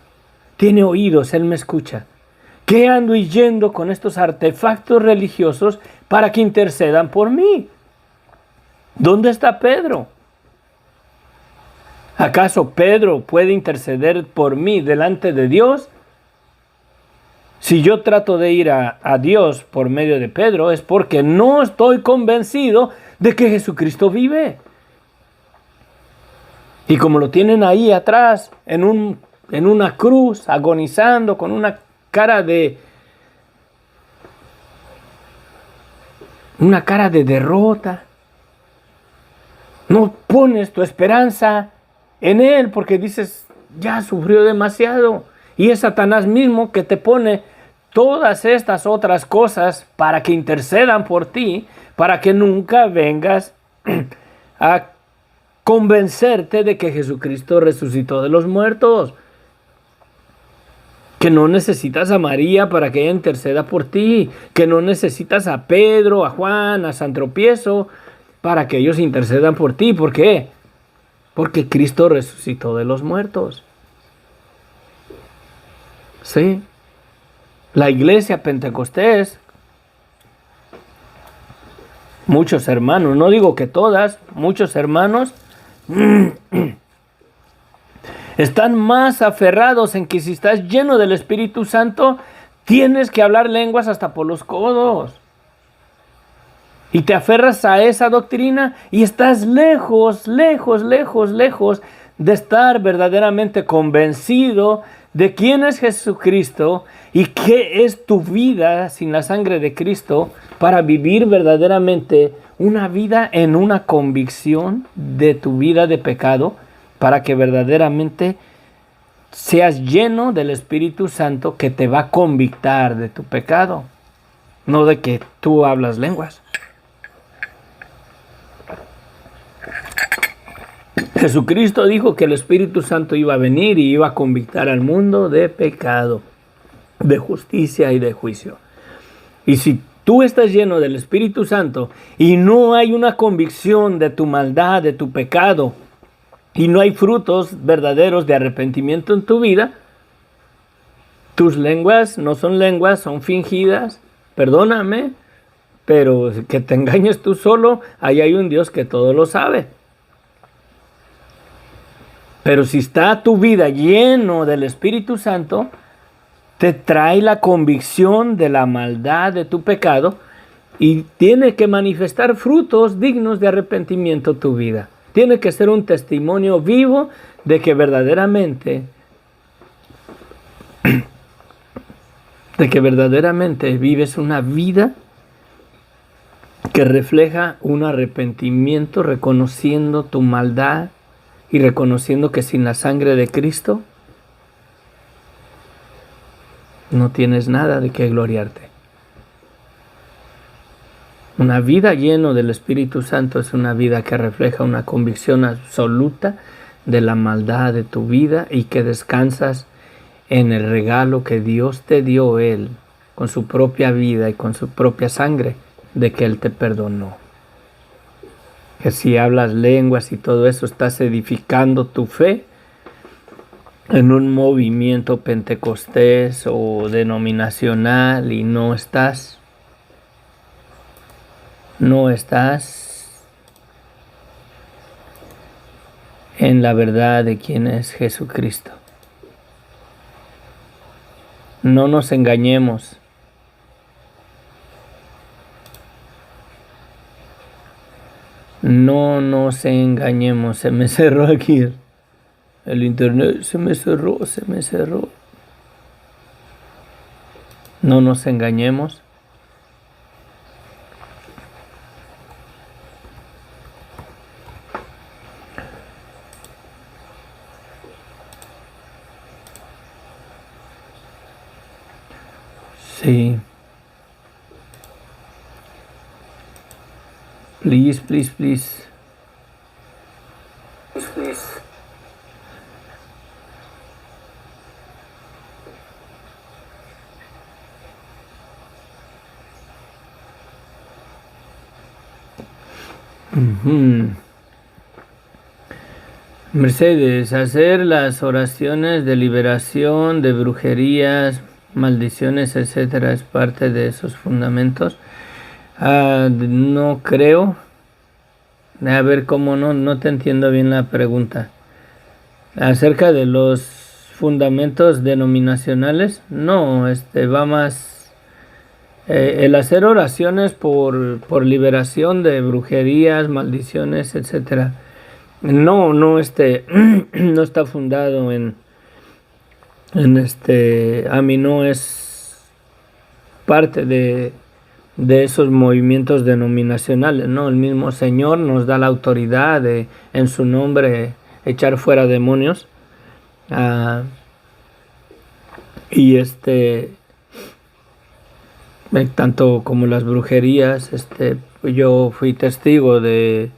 tiene oídos, Él me escucha, ¿qué ando yendo con estos artefactos religiosos para que intercedan por mí? ¿Dónde está Pedro? ¿Acaso Pedro puede interceder por mí delante de Dios? Si yo trato de ir a Dios por medio de Pedro, es porque no estoy convencido de que Jesucristo vive. Y como lo tienen ahí atrás, en una cruz, agonizando, con una cara de derrota, no pones tu esperanza en Él porque dices, ya sufrió demasiado. Y es Satanás mismo que te pone todas estas otras cosas para que intercedan por ti, para que nunca vengas a convencerte de que Jesucristo resucitó de los muertos. Que no necesitas a María para que ella interceda por ti. Que no necesitas a Pedro, a Juan, a San Tropiezo para que ellos intercedan por ti. ¿Por qué? Porque Cristo resucitó de los muertos. Sí. La iglesia Pentecostés, muchos hermanos, no digo que todas, muchos hermanos están más aferrados en que si estás lleno del Espíritu Santo, tienes que hablar lenguas hasta por los codos. Y te aferras a esa doctrina y estás lejos de estar verdaderamente convencido de quién es Jesucristo y qué es tu vida sin la sangre de Cristo para vivir verdaderamente una vida en una convicción de tu vida de pecado, para que verdaderamente seas lleno del Espíritu Santo que te va a convictar de tu pecado, no de que tú hablas lenguas. Jesucristo dijo que el Espíritu Santo iba a venir y iba a convictar al mundo de pecado, de justicia y de juicio. Y si tú estás lleno del Espíritu Santo y no hay una convicción de tu maldad, de tu pecado, y no hay frutos verdaderos de arrepentimiento en tu vida, tus lenguas no son lenguas, son fingidas, perdóname, pero que te engañes tú solo, ahí hay un Dios que todo lo sabe. Pero si está tu vida lleno del Espíritu Santo, te trae la convicción de la maldad de tu pecado y tiene que manifestar frutos dignos de arrepentimiento tu vida. Tiene que ser un testimonio vivo de que verdaderamente vives una vida que refleja un arrepentimiento, reconociendo tu maldad y reconociendo que sin la sangre de Cristo no tienes nada de qué gloriarte. Una vida llena del Espíritu Santo es una vida que refleja una convicción absoluta de la maldad de tu vida y que descansas en el regalo que Dios te dio Él con su propia vida y con su propia sangre, de que Él te perdonó. Que si hablas lenguas y todo eso, estás edificando tu fe en un movimiento pentecostés o denominacional y no estás en la verdad de quién es Jesucristo. No nos engañemos. No nos engañemos. Se me cerró aquí el internet. Se me cerró. No nos engañemos. Sí. Please. Mercedes, hacer las oraciones de liberación, de brujerías, maldiciones, etcétera, es parte de esos fundamentos. No creo. A ver, cómo no te entiendo bien la pregunta. Acerca de los fundamentos denominacionales, no, va más el hacer oraciones por liberación de brujerías, maldiciones, etcétera. No, no está fundado en a mí no es parte de esos movimientos denominacionales, ¿no? El mismo Señor nos da la autoridad de, en su nombre, echar fuera demonios. Y tanto como las brujerías, yo fui testigo de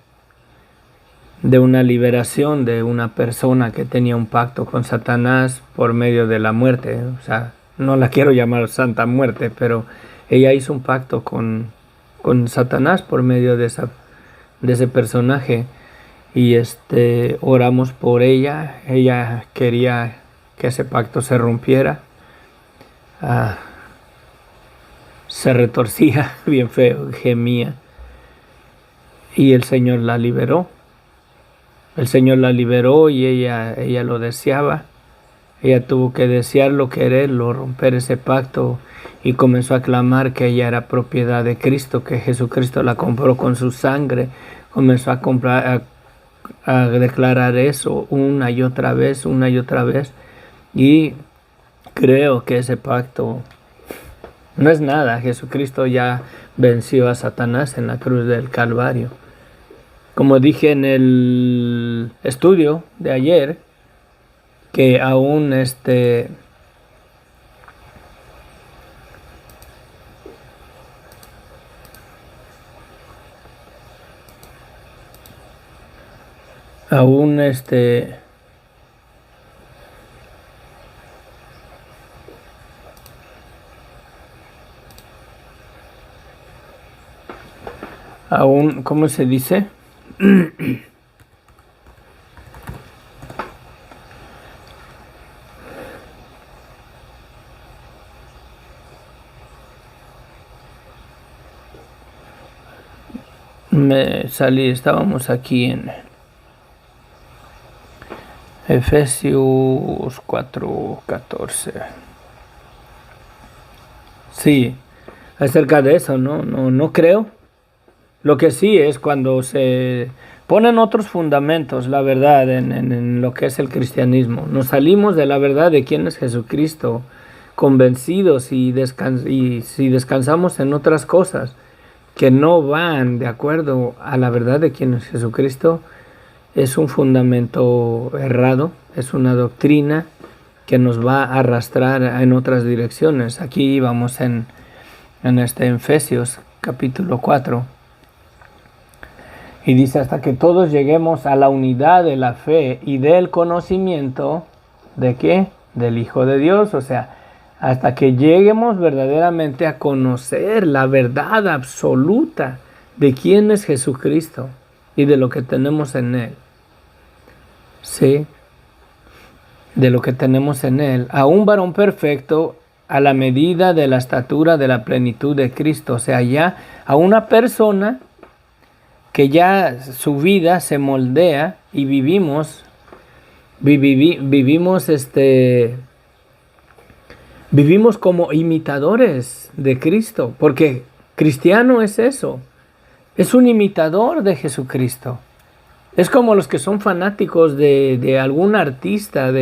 una liberación de una persona que tenía un pacto con Satanás por medio de la muerte. O sea, no la quiero llamar Santa Muerte, pero ella hizo un pacto con Satanás por medio de ese personaje. Y oramos por ella. Ella quería que ese pacto se rompiera. Se retorcía bien feo, gemía. Y el Señor la liberó. El Señor la liberó y ella lo deseaba. Ella tuvo que desearlo, quererlo, romper ese pacto, y comenzó a clamar que ella era propiedad de Cristo, que Jesucristo la compró con su sangre. Comenzó a declarar eso una y otra vez. Y creo que ese pacto no es nada. Jesucristo ya venció a Satanás en la cruz del Calvario. Como dije en el estudio de ayer, que aún ¿cómo se dice? Estábamos aquí en Efesios 4:14. Sí, acerca de eso, no creo. Lo que sí es cuando se ponen otros fundamentos, la verdad, en lo que es el cristianismo. Nos salimos de la verdad de quién es Jesucristo, convencidos, y si descansamos en otras cosas que no van de acuerdo a la verdad de quién es Jesucristo, es un fundamento errado, es una doctrina que nos va a arrastrar en otras direcciones. Aquí vamos en Efesios capítulo 4. Y dice: hasta que todos lleguemos a la unidad de la fe y del conocimiento, ¿de qué? Del Hijo de Dios. O sea, hasta que lleguemos verdaderamente a conocer la verdad absoluta de quién es Jesucristo y de lo que tenemos en Él. Sí, de lo que tenemos en Él. A un varón perfecto, a la medida de la estatura de la plenitud de Cristo. O sea, ya a una persona que ya su vida se moldea y vivimos Vivimos vivimos como imitadores de Cristo, porque cristiano es eso, es un imitador de Jesucristo. Es como los que son fanáticos de algún artista,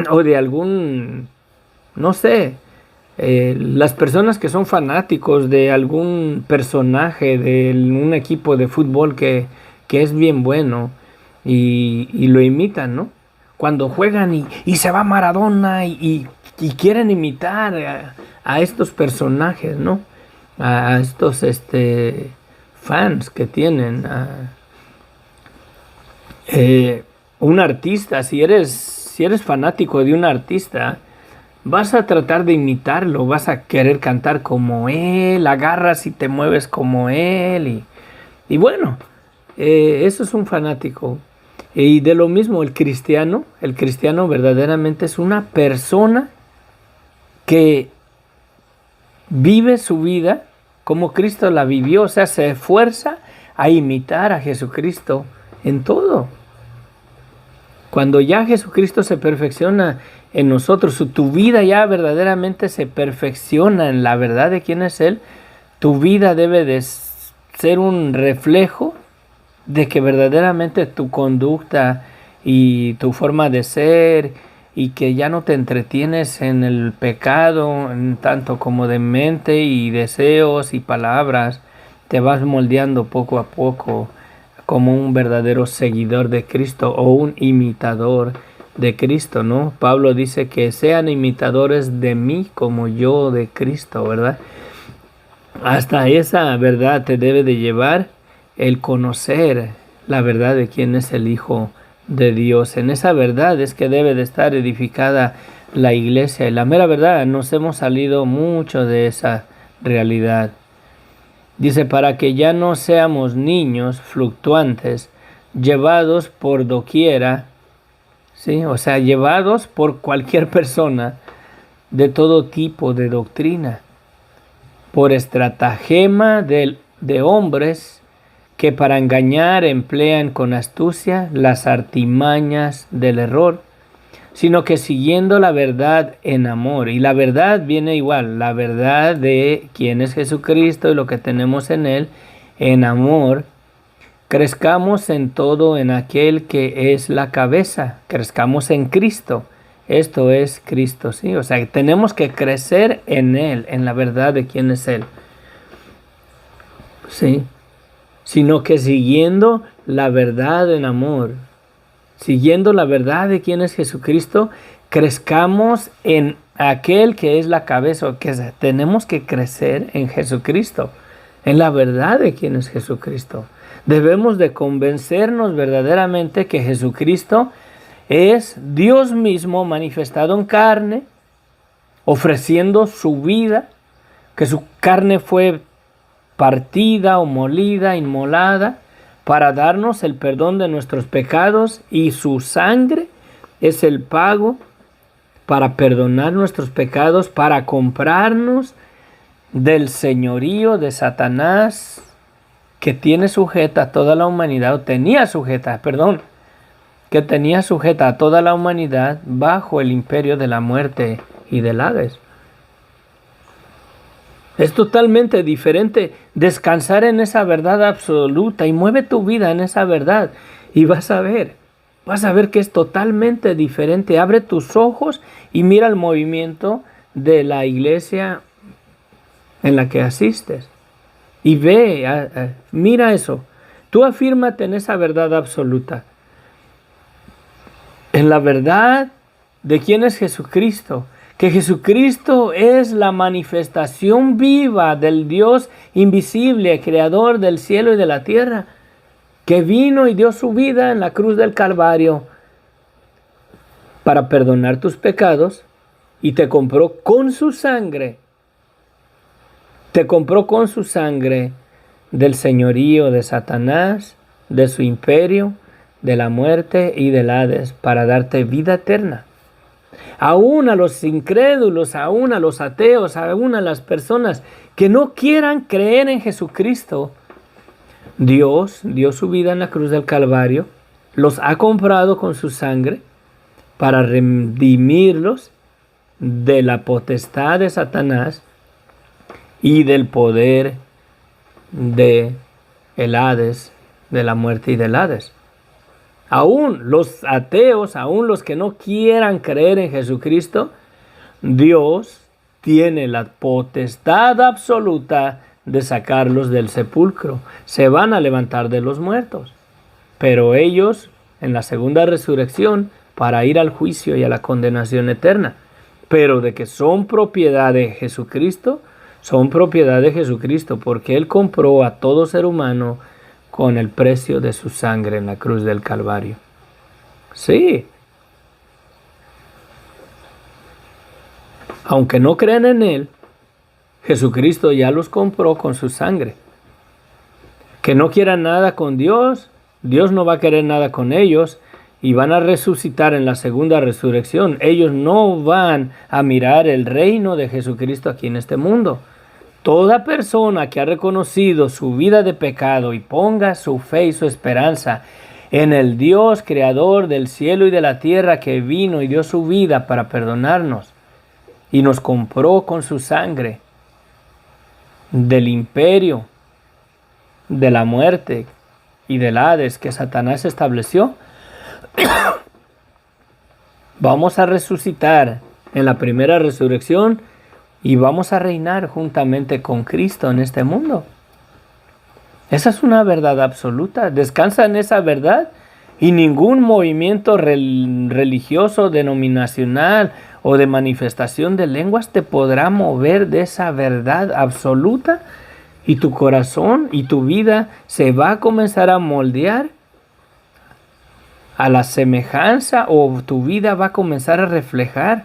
o de algún, no sé, las personas que son fanáticos de algún personaje de un equipo de fútbol que es bien bueno y lo imitan, ¿no? Cuando juegan y se va Maradona y quieren imitar a estos personajes, ¿no? A estos fans que tienen. Un artista, si eres fanático de un artista, vas a tratar de imitarlo, vas a querer cantar como él, agarras y te mueves como él. Y bueno, eso es un fanático. Y de lo mismo el cristiano verdaderamente es una persona que vive su vida como Cristo la vivió, o sea, se esfuerza a imitar a Jesucristo en todo. Cuando ya Jesucristo se perfecciona en nosotros, tu vida ya verdaderamente se perfecciona en la verdad de quién es Él, tu vida debe de ser un reflejo de que verdaderamente tu conducta y tu forma de ser, y que ya no te entretienes en el pecado, en tanto como de mente y deseos y palabras, te vas moldeando poco a poco como un verdadero seguidor de Cristo o un imitador de Cristo, ¿no? Pablo dice que sean imitadores de mí como yo de Cristo, ¿verdad? Hasta esa verdad te debe de llevar el conocer la verdad de quién es el Hijo de Dios. En esa verdad es que debe de estar edificada la iglesia. Y la mera verdad, nos hemos salido mucho de esa realidad. Dice, para que ya no seamos niños fluctuantes, llevados por doquiera, ¿sí? O sea, llevados por cualquier persona de todo tipo de doctrina, por estratagema de hombres que para engañar emplean con astucia las artimañas del error, sino que siguiendo la verdad en amor. Y la verdad viene igual, la verdad de quién es Jesucristo y lo que tenemos en Él, en amor, crezcamos en todo en aquel que es la cabeza, crezcamos en Cristo. Esto es Cristo, ¿sí? O sea, tenemos que crecer en Él, en la verdad de quién es Él. ¿Sí? Sino que siguiendo la verdad en amor, siguiendo la verdad de quién es Jesucristo, crezcamos en aquel que es la cabeza, que tenemos que crecer en Jesucristo, en la verdad de quién es Jesucristo. Debemos de convencernos verdaderamente que Jesucristo es Dios mismo manifestado en carne, ofreciendo su vida, que su carne fue partida o molida, inmolada, para darnos el perdón de nuestros pecados, y su sangre es el pago para perdonar nuestros pecados, para comprarnos del señorío de Satanás, que tiene sujeta a toda la humanidad, o tenía sujeta, que tenía sujeta a toda la humanidad bajo el imperio de la muerte y del Hades. Es totalmente diferente descansar en esa verdad absoluta, y mueve tu vida en esa verdad y vas a ver que es totalmente diferente. Abre tus ojos y mira el movimiento de la iglesia en la que asistes y mira eso. Tú afírmate en esa verdad absoluta, en la verdad de quién es Jesucristo. Que Jesucristo es la manifestación viva del Dios invisible, creador del cielo y de la tierra, que vino y dio su vida en la cruz del Calvario para perdonar tus pecados, y te compró con su sangre. Te compró con su sangre del señorío de Satanás, de su imperio, de la muerte y del Hades, para darte vida eterna. Aún a los incrédulos, aún a los ateos, aún a las personas que no quieran creer en Jesucristo, Dios dio su vida en la cruz del Calvario los ha comprado con su sangre para redimirlos de la potestad de Satanás y del poder de el Hades, de la muerte y del Hades. Aún los ateos, aún los que no quieran creer en Jesucristo, Dios tiene la potestad absoluta de sacarlos del sepulcro. Se van a levantar de los muertos. Pero ellos, en la segunda resurrección, para ir al juicio y a la condenación eterna. Pero de que son propiedad de Jesucristo, son propiedad de Jesucristo, porque Él compró a todo ser humano con el precio de su sangre en la cruz del Calvario. Sí. Aunque no creen en Él, Jesucristo ya los compró con su sangre. Que no quieran nada con Dios, Dios no va a querer nada con ellos y van a resucitar en la segunda resurrección. Ellos no van a mirar el reino de Jesucristo aquí en este mundo. Toda persona que ha reconocido su vida de pecado y ponga su fe y su esperanza en el Dios creador del cielo y de la tierra, que vino y dio su vida para perdonarnos y nos compró con su sangre del imperio, de la muerte y del Hades que Satanás estableció, vamos a resucitar en la primera resurrección y vamos a reinar juntamente con Cristo en este mundo. Esa es una verdad absoluta. Descansa en esa verdad y ningún movimiento religioso, denominacional o de manifestación de lenguas te podrá mover de esa verdad absoluta, y tu corazón y tu vida se va a comenzar a moldear a la semejanza, o tu vida va a comenzar a reflejar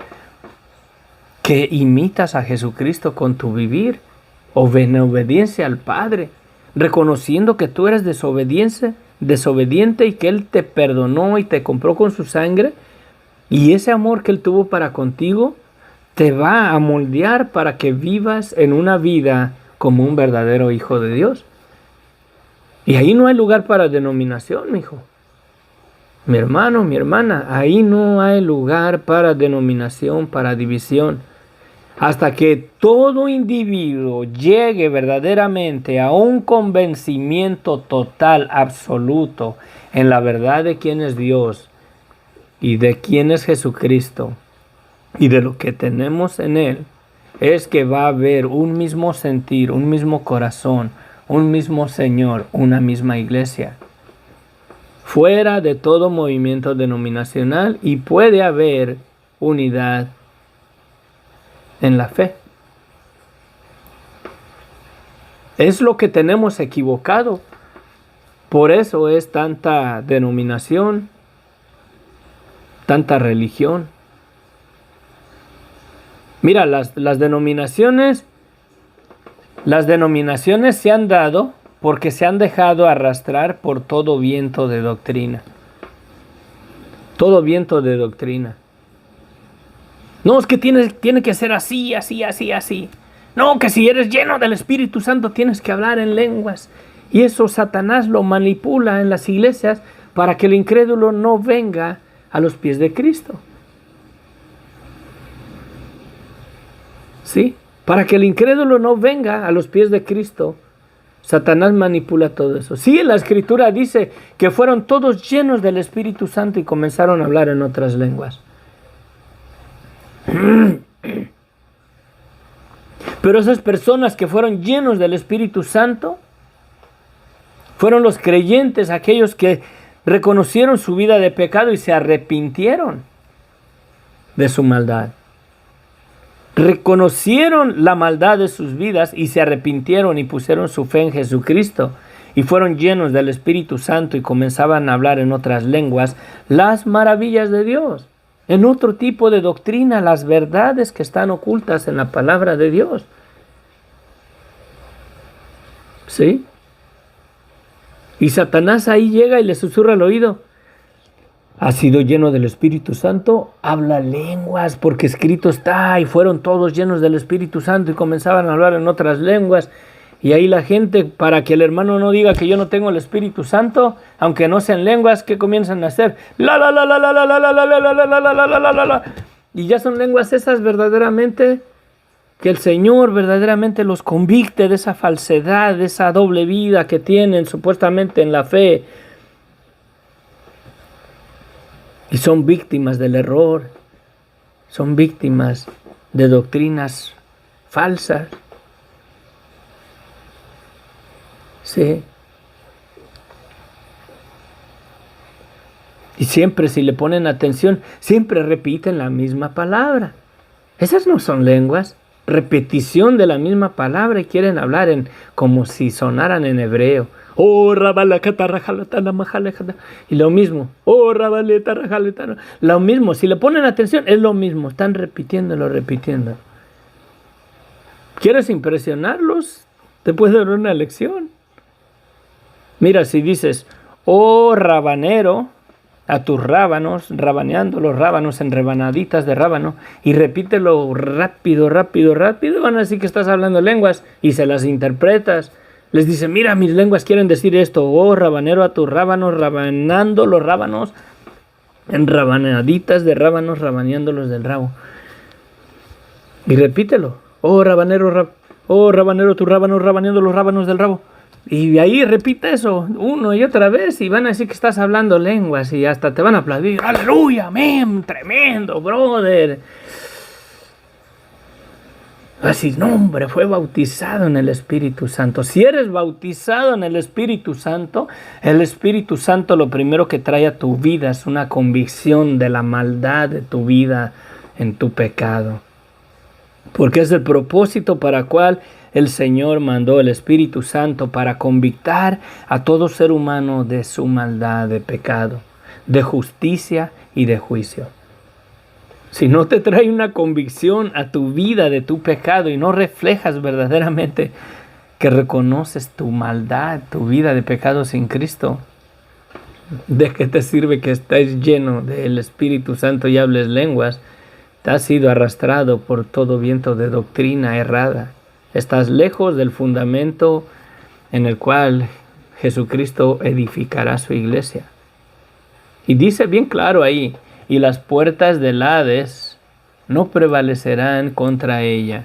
que imitas a Jesucristo con tu vivir, o en obediencia al Padre, reconociendo que tú eres desobediente y que Él te perdonó y te compró con su sangre, y ese amor que Él tuvo para contigo te va a moldear para que vivas en una vida como un verdadero hijo de Dios. Y ahí no hay lugar para denominación, mi hijo. Mi hermano, mi hermana, ahí no hay lugar para denominación, para división. Hasta que todo individuo llegue verdaderamente a un convencimiento total, absoluto, en la verdad de quién es Dios y de quién es Jesucristo y de lo que tenemos en Él, es que va a haber un mismo sentir, un mismo corazón, un mismo Señor, una misma iglesia. Fuera de todo movimiento denominacional, y puede haber unidad en la fe. Es lo que tenemos equivocado. Por eso es tanta denominación, tanta religión. Mira, las denominaciones se han dado porque se han dejado arrastrar por todo viento de doctrina. Todo viento de doctrina. No, es que tiene que ser así, así, así, así. No, que si eres lleno del Espíritu Santo tienes que hablar en lenguas. Y eso Satanás lo manipula en las iglesias para que el incrédulo no venga a los pies de Cristo. ¿Sí? Para que el incrédulo no venga a los pies de Cristo, Satanás manipula todo eso. Sí, la Escritura dice que fueron todos llenos del Espíritu Santo y comenzaron a hablar en otras lenguas. Pero esas personas que fueron llenos del Espíritu Santo fueron los creyentes, aquellos que reconocieron su vida de pecado y se arrepintieron de su maldad. Reconocieron la maldad de sus vidas y se arrepintieron y pusieron su fe en Jesucristo y fueron llenos del Espíritu Santo y comenzaban a hablar en otras lenguas las maravillas de Dios, en otro tipo de doctrina, las verdades que están ocultas en la palabra de Dios. ¿Sí? Y Satanás ahí llega y le susurra al oído: ¿has sido lleno del Espíritu Santo? Habla lenguas, porque escrito está. Y fueron todos llenos del Espíritu Santo y comenzaban a hablar en otras lenguas. Y ahí la gente, para que el hermano no diga que yo no tengo el Espíritu Santo, aunque no sean lenguas, ¿qué comienzan a hacer? La la la la la la la la la la la la la la la la la. Y ya son lenguas esas verdaderamente que el Señor verdaderamente los convicte de esa falsedad, de esa doble vida que tienen supuestamente en la fe. Y son víctimas del error, son víctimas de doctrinas falsas. Sí. Y siempre, si le ponen atención, siempre repiten la misma palabra. Esas no son lenguas. Repetición de la misma palabra y quieren hablar como si sonaran en hebreo. Oh, rabalacata, rajalatana, majalejata. Y lo mismo. Oh, rabaleta, rajaletana. Lo mismo. Si le ponen atención, es lo mismo. Están repitiéndolo, repitiendo. ¿Quieres impresionarlos? Te puedo dar una lección. Mira, si dices, oh rabanero, a tus rábanos, rabaneando los rábanos en rebanaditas de rábano, y repítelo rápido, rápido, rápido, van a decir que estás hablando lenguas y se las interpretas. Les dice, mira, mis lenguas quieren decir esto, oh rabanero, a tus rábanos, rabanando los rábanos en rabanaditas de rábanos, rabaneándolos del rabo. Y repítelo, oh rabanero, tu rábano, rabaneando los rábanos del rabo. Y ahí repite eso uno y otra vez y van a decir que estás hablando lenguas y hasta te van a aplaudir. ¡Aleluya! ¡Amén! ¡Tremendo, brother! Así, no, hombre, fue bautizado en el Espíritu Santo. Si eres bautizado en el Espíritu Santo lo primero que trae a tu vida es una convicción de la maldad de tu vida en tu pecado. Porque es el propósito para cual el Señor mandó el Espíritu Santo, para convictar a todo ser humano de su maldad, de pecado, de justicia y de juicio. Si no te trae una convicción a tu vida de tu pecado y no reflejas verdaderamente que reconoces tu maldad, tu vida de pecado sin Cristo, ¿de qué te sirve que estés lleno del Espíritu Santo y hables lenguas? Te has sido arrastrado por todo viento de doctrina errada. Estás lejos del fundamento en el cual Jesucristo edificará su iglesia. Y dice bien claro ahí, y las puertas del Hades no prevalecerán contra ella.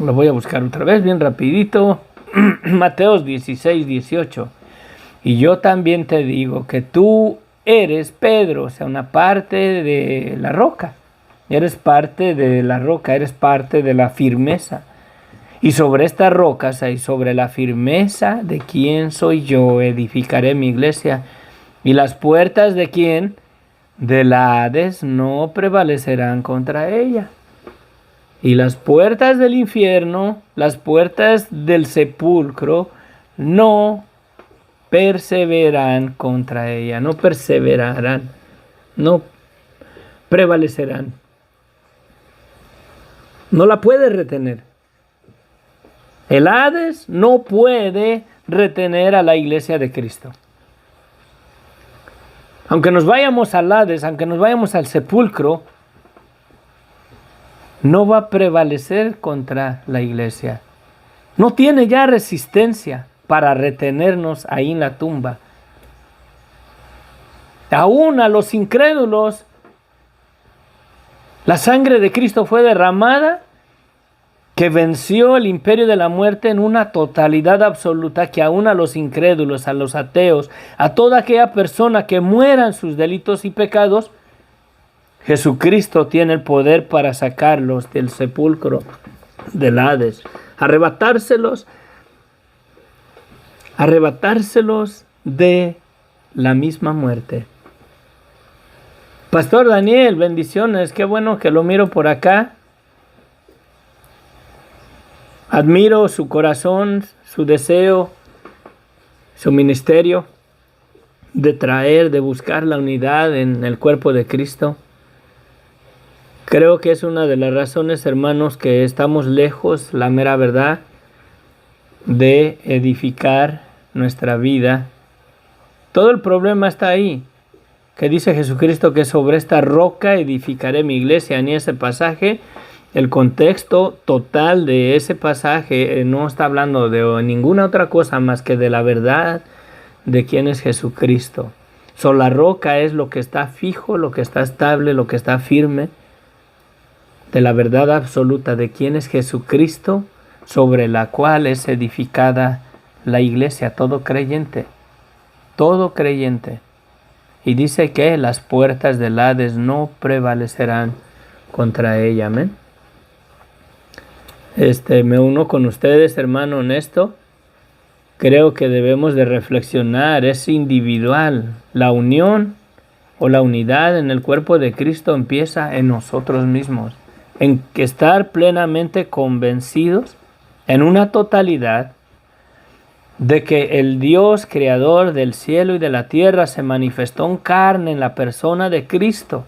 Lo voy a buscar otra vez, bien rapidito. Mateos 16, 18. Y yo también te digo que tú eres Pedro, o sea, una parte de la roca. Eres parte de la roca, eres parte de la firmeza. Y sobre esta roca, o sea, y sobre la firmeza de quién soy yo, edificaré mi iglesia. Y las puertas de quién, del Hades, no prevalecerán contra ella. Y las puertas del infierno, las puertas del sepulcro, no perseverarán contra ella, no perseverarán, no prevalecerán. No la puede retener. El Hades no puede retener a la iglesia de Cristo. Aunque nos vayamos al Hades, aunque nos vayamos al sepulcro, no va a prevalecer contra la iglesia. No tiene ya resistencia para retenernos ahí en la tumba. Aún a los incrédulos, la sangre de Cristo fue derramada, que venció el imperio de la muerte en una totalidad absoluta, que aún a los incrédulos, a los ateos, a toda aquella persona que muera en sus delitos y pecados, Jesucristo tiene el poder para sacarlos del sepulcro, del Hades, arrebatárselos de la misma muerte. Pastor Daniel, bendiciones, qué bueno que lo miro por acá. Admiro su corazón, su deseo, su ministerio de traer, de buscar la unidad en el cuerpo de Cristo. Creo que es una de las razones, hermanos, que estamos lejos, la mera verdad, de edificar nuestra vida. Todo el problema está ahí, que dice Jesucristo que sobre esta roca edificaré mi iglesia. En ese pasaje, el contexto total de ese pasaje no está hablando de ninguna otra cosa más que de la verdad de quién es Jesucristo. La roca es lo que está fijo, lo que está estable, lo que está firme, de la verdad absoluta de quién es Jesucristo, sobre la cual es edificada la iglesia, todo creyente. Todo creyente. Y dice que las puertas del Hades no prevalecerán contra ella. Amén. Me uno con ustedes, hermano, en esto. Creo que debemos de reflexionar, es individual. La unión o la unidad en el cuerpo de Cristo empieza en nosotros mismos. En que estar plenamente convencidos en una totalidad de que el Dios creador del cielo y de la tierra se manifestó en carne en la persona de Cristo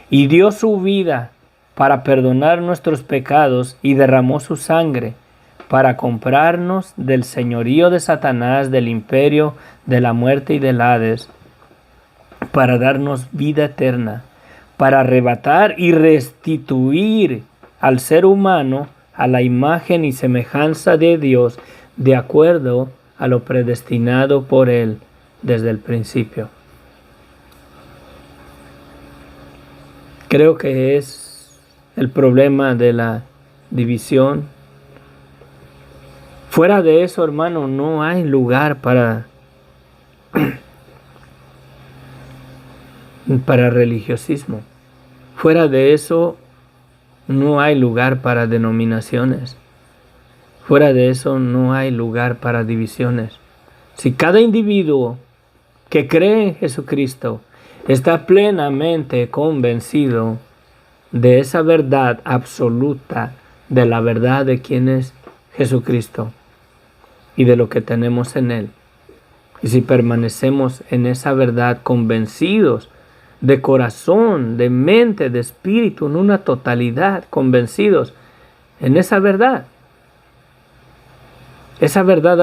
y dio su vida para perdonar nuestros pecados y derramó su sangre para comprarnos del señorío de Satanás, del imperio de la muerte y del Hades, para darnos vida eterna, para arrebatar y restituir al ser humano a la imagen y semejanza de Dios, de acuerdo a lo predestinado por Él desde el principio. Creo que es el problema de la división. Fuera de eso, hermano, no hay lugar para religiosismo. Fuera de eso, no hay lugar para denominaciones. Fuera de eso, no hay lugar para divisiones. Si cada individuo que cree en Jesucristo está plenamente convencido de esa verdad absoluta, de la verdad de quién es Jesucristo y de lo que tenemos en Él, y si permanecemos en esa verdad convencidos de corazón, de mente, de espíritu, en una totalidad, convencidos en esa verdad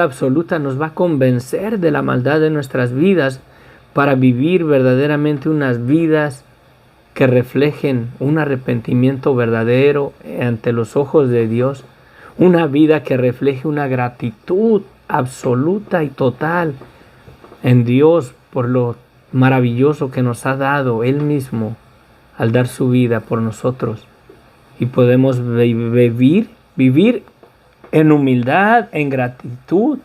absoluta nos va a convencer de la maldad de nuestras vidas para vivir verdaderamente unas vidas que reflejen un arrepentimiento verdadero ante los ojos de Dios, una vida que refleje una gratitud absoluta y total en Dios por lo maravilloso que nos ha dado Él mismo al dar su vida por nosotros. Y podemos vivir en humildad, en gratitud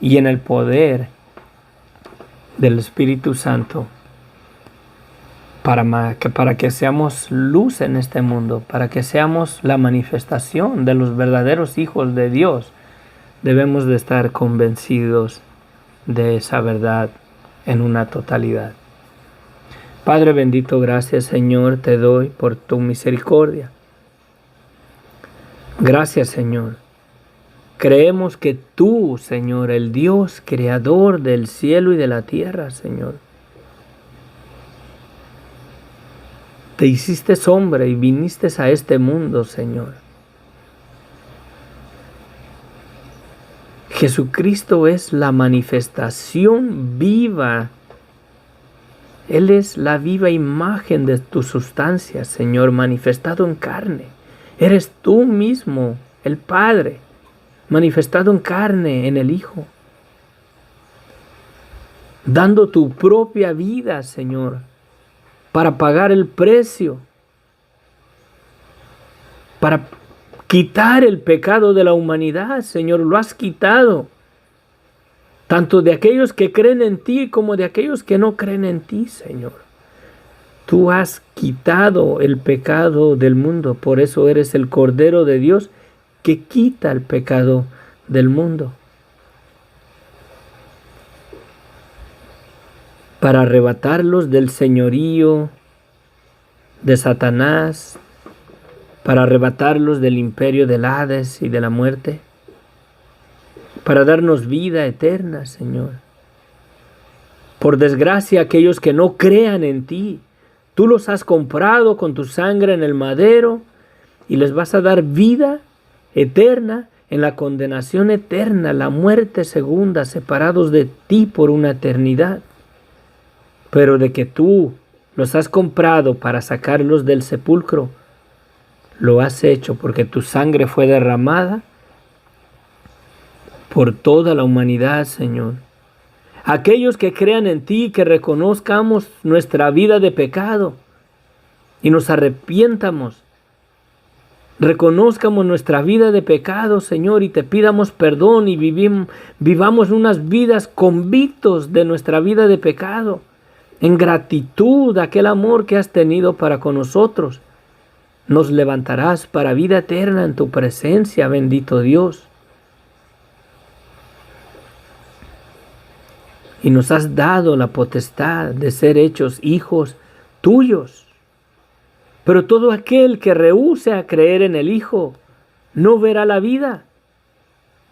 y en el poder del Espíritu Santo para que seamos luz en este mundo, para que seamos la manifestación de los verdaderos hijos de Dios. Debemos de estar convencidos de esa verdad en una totalidad. Padre bendito, gracias Señor te doy por tu misericordia. Gracias Señor. Creemos que tú, Señor, el Dios creador del cielo y de la tierra, Señor, te hiciste hombre y viniste a este mundo, Señor. Jesucristo es la manifestación viva. Él es la viva imagen de tu sustancia, Señor, manifestado en carne. Eres tú mismo, el Padre, manifestado en carne en el Hijo, dando tu propia vida, Señor, para pagar el precio, para quitar el pecado de la humanidad, Señor. Lo has quitado, tanto de aquellos que creen en ti como de aquellos que no creen en ti, Señor. Tú has quitado el pecado del mundo, por eso eres el Cordero de Dios que quita el pecado del mundo. Para arrebatarlos del señorío de Satanás, para arrebatarlos del imperio del Hades y de la muerte, para darnos vida eterna, Señor. Por desgracia, aquellos que no crean en ti, tú los has comprado con tu sangre en el madero y les vas a dar vida eterna en la condenación eterna, la muerte segunda, separados de ti por una eternidad. pero de que tú los has comprado para sacarlos del sepulcro, lo has hecho porque tu sangre fue derramada por toda la humanidad, Señor. Aquellos que crean en ti, que reconozcamos nuestra vida de pecado y nos arrepientamos, reconozcamos nuestra vida de pecado, Señor, y te pidamos perdón y vivamos unas vidas convictos de nuestra vida de pecado, en gratitud a aquel amor que has tenido para con nosotros. Nos levantarás para vida eterna en tu presencia, bendito Dios. Y nos has dado la potestad de ser hechos hijos tuyos. Pero todo aquel que rehúse a creer en el Hijo no verá la vida,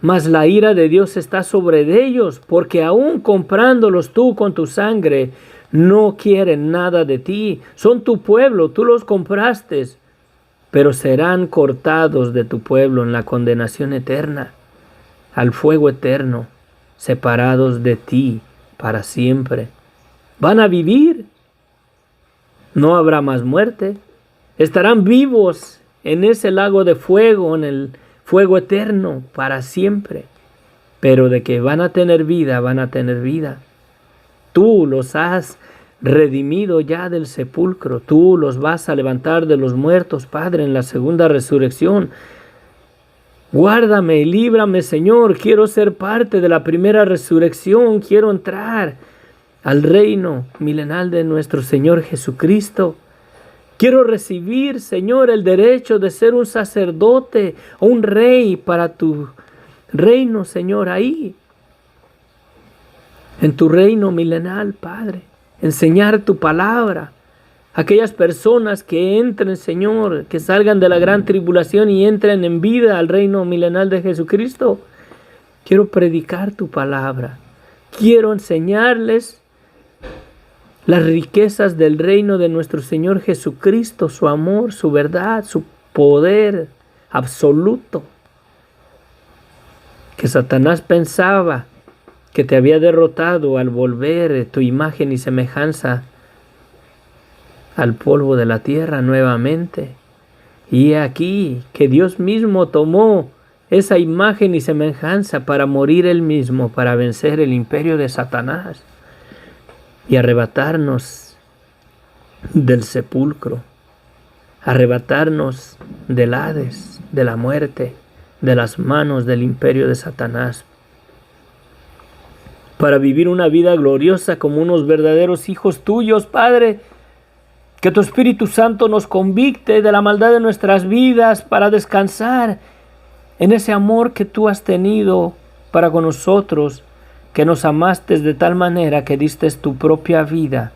mas la ira de Dios está sobre ellos, porque aún comprándolos tú con tu sangre, no quieren nada de ti. Son tu pueblo, tú los compraste, pero serán cortados de tu pueblo en la condenación eterna, al fuego eterno, separados de ti para siempre. Van a vivir, no habrá más muerte. Estarán vivos en ese lago de fuego, en el fuego eterno, para siempre. Pero de que van a tener vida, van a tener vida. Tú los has redimido ya del sepulcro. Tú los vas a levantar de los muertos, Padre, en la segunda resurrección. Guárdame y líbrame, Señor. Quiero ser parte de la primera resurrección. Quiero entrar al reino milenal de nuestro Señor Jesucristo. Quiero recibir, Señor, el derecho de ser un sacerdote o un rey para tu reino, Señor, ahí. En tu reino milenal, Padre. Enseñar tu palabra. Aquellas personas que entren, Señor, que salgan de la gran tribulación y entren en vida al reino milenal de Jesucristo. Quiero predicar tu palabra. Quiero enseñarles las riquezas del reino de nuestro Señor Jesucristo, su amor, su verdad, su poder absoluto. Que Satanás pensaba que te había derrotado al volver tu imagen y semejanza al polvo de la tierra nuevamente. Y aquí que Dios mismo tomó esa imagen y semejanza para morir Él mismo, para vencer el imperio de Satanás y arrebatarnos del sepulcro, arrebatarnos del Hades, de la muerte, de las manos del imperio de Satanás, para vivir una vida gloriosa como unos verdaderos hijos tuyos, Padre. Que tu Espíritu Santo nos convicte de la maldad de nuestras vidas para descansar en ese amor que tú has tenido para con nosotros, que nos amaste de tal manera que diste tu propia vida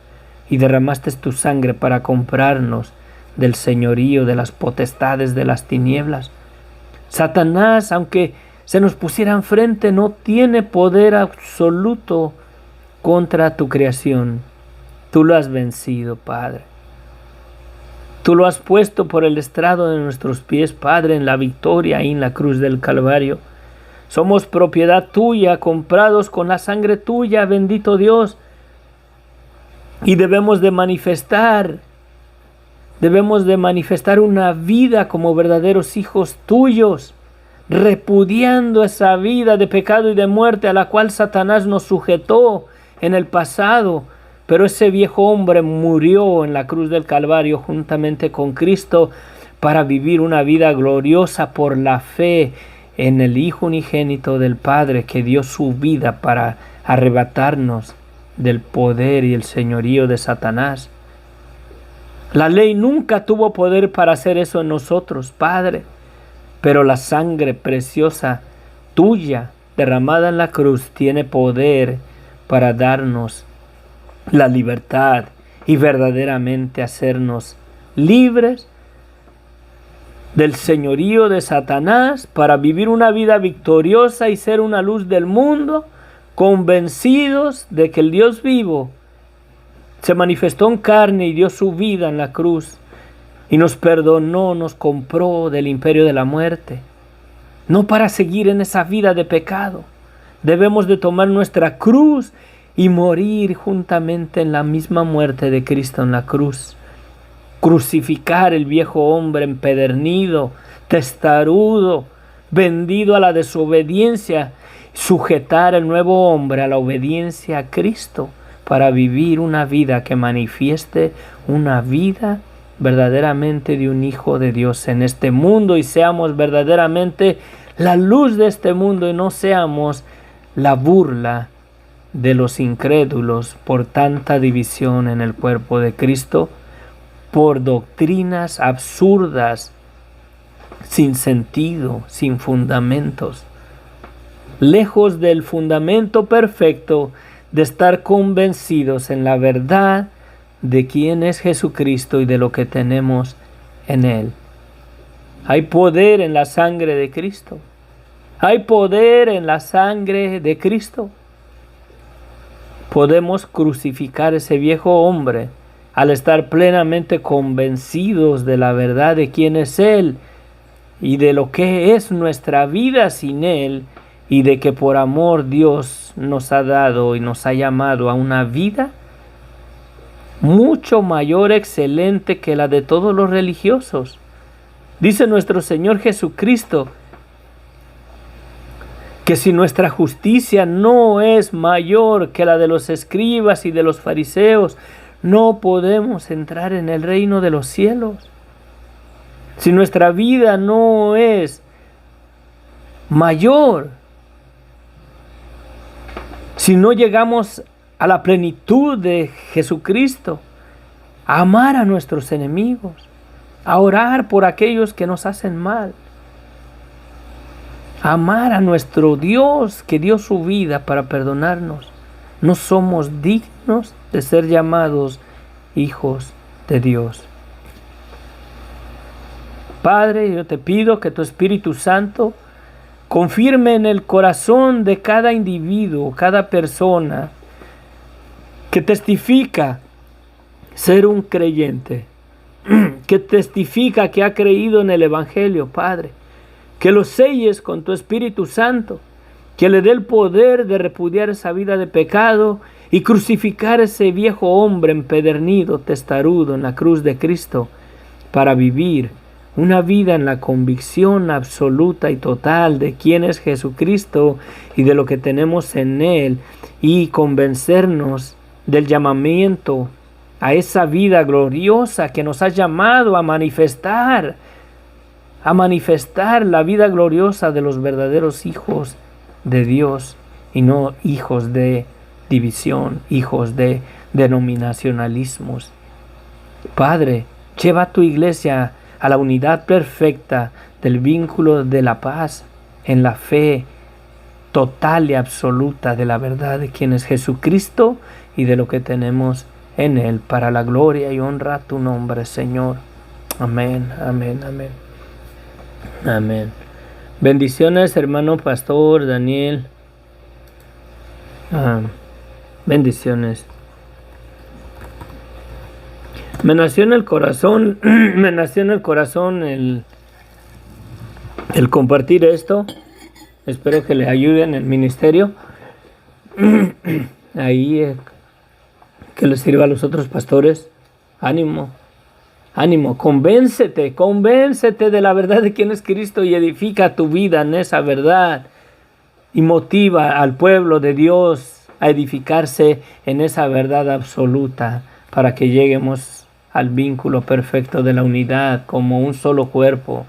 y derramaste tu sangre para comprarnos del señorío de las potestades de las tinieblas. Satanás, aunque se nos pusiera enfrente, no tiene poder absoluto contra tu creación. Tú lo has vencido, Padre. Tú lo has puesto por el estrado de nuestros pies, Padre, en la victoria y en la cruz del Calvario. Somos propiedad tuya, comprados con la sangre tuya, bendito Dios. Y debemos de manifestar una vida como verdaderos hijos tuyos, repudiando esa vida de pecado y de muerte a la cual Satanás nos sujetó en el pasado. Pero ese viejo hombre murió en la cruz del Calvario juntamente con Cristo para vivir una vida gloriosa por la fe en el Hijo unigénito del Padre, que dio su vida para arrebatarnos del poder y el señorío de Satanás. La ley nunca tuvo poder para hacer eso en nosotros, Padre, pero la sangre preciosa tuya derramada en la cruz tiene poder para darnos la libertad y verdaderamente hacernos libres del señorío de Satanás para vivir una vida victoriosa y ser una luz del mundo, convencidos de que el Dios vivo se manifestó en carne y dio su vida en la cruz y nos perdonó, nos compró del imperio de la muerte. No para seguir en esa vida de pecado. Debemos de tomar nuestra cruz y morir juntamente en la misma muerte de Cristo en la cruz. Crucificar el viejo hombre empedernido, testarudo, vendido a la desobediencia, sujetar el nuevo hombre a la obediencia a Cristo para vivir una vida que manifieste una vida verdaderamente de un hijo de Dios en este mundo y seamos verdaderamente la luz de este mundo y no seamos la burla de los incrédulos por tanta división en el cuerpo de Cristo, por doctrinas absurdas, sin sentido, sin fundamentos. Lejos del fundamento perfecto de estar convencidos en la verdad de quién es Jesucristo y de lo que tenemos en Él. Hay poder en la sangre de Cristo. Hay poder en la sangre de Cristo. Podemos crucificar ese viejo hombre al estar plenamente convencidos de la verdad de quién es Él y de lo que es nuestra vida sin Él y de que por amor Dios nos ha dado y nos ha llamado a una vida mucho mayor, excelente que la de todos los religiosos. Dice nuestro Señor Jesucristo que si nuestra justicia no es mayor que la de los escribas y de los fariseos, no podemos entrar en el reino de los cielos. Si nuestra vida no es mayor, si no llegamos a la plenitud de Jesucristo, a amar a nuestros enemigos, a orar por aquellos que nos hacen mal, a amar a nuestro Dios que dio su vida para perdonarnos, no somos dignos de ser llamados hijos de Dios. Padre, yo te pido que tu Espíritu Santo confirme en el corazón de cada individuo, cada persona que testifica ser un creyente, que testifica que ha creído en el Evangelio, Padre, que lo selles con tu Espíritu Santo, que le dé el poder de repudiar esa vida de pecado y crucificar ese viejo hombre empedernido, testarudo en la cruz de Cristo, para vivir una vida en la convicción absoluta y total de quién es Jesucristo y de lo que tenemos en Él, y convencernos del llamamiento a esa vida gloriosa que nos ha llamado a manifestar la vida gloriosa de los verdaderos hijos de Dios y no hijos de división, hijos de denominacionalismos. Padre, lleva a tu iglesia a la unidad perfecta del vínculo de la paz en la fe total y absoluta de la verdad de quién es Jesucristo y de lo que tenemos en Él, para la gloria y honra a tu nombre, Señor. Amén, amén, amén. Amén. Bendiciones, hermano pastor Daniel. Bendiciones. Me nació en el corazón, el compartir esto. Espero que le ayude en el ministerio. Ahí, que les sirva a los otros pastores. Ánimo, ánimo, convéncete de la verdad de quién es Cristo y edifica tu vida en esa verdad. Y motiva al pueblo de Dios a edificarse en esa verdad absoluta para que lleguemos al vínculo perfecto de la unidad como un solo cuerpo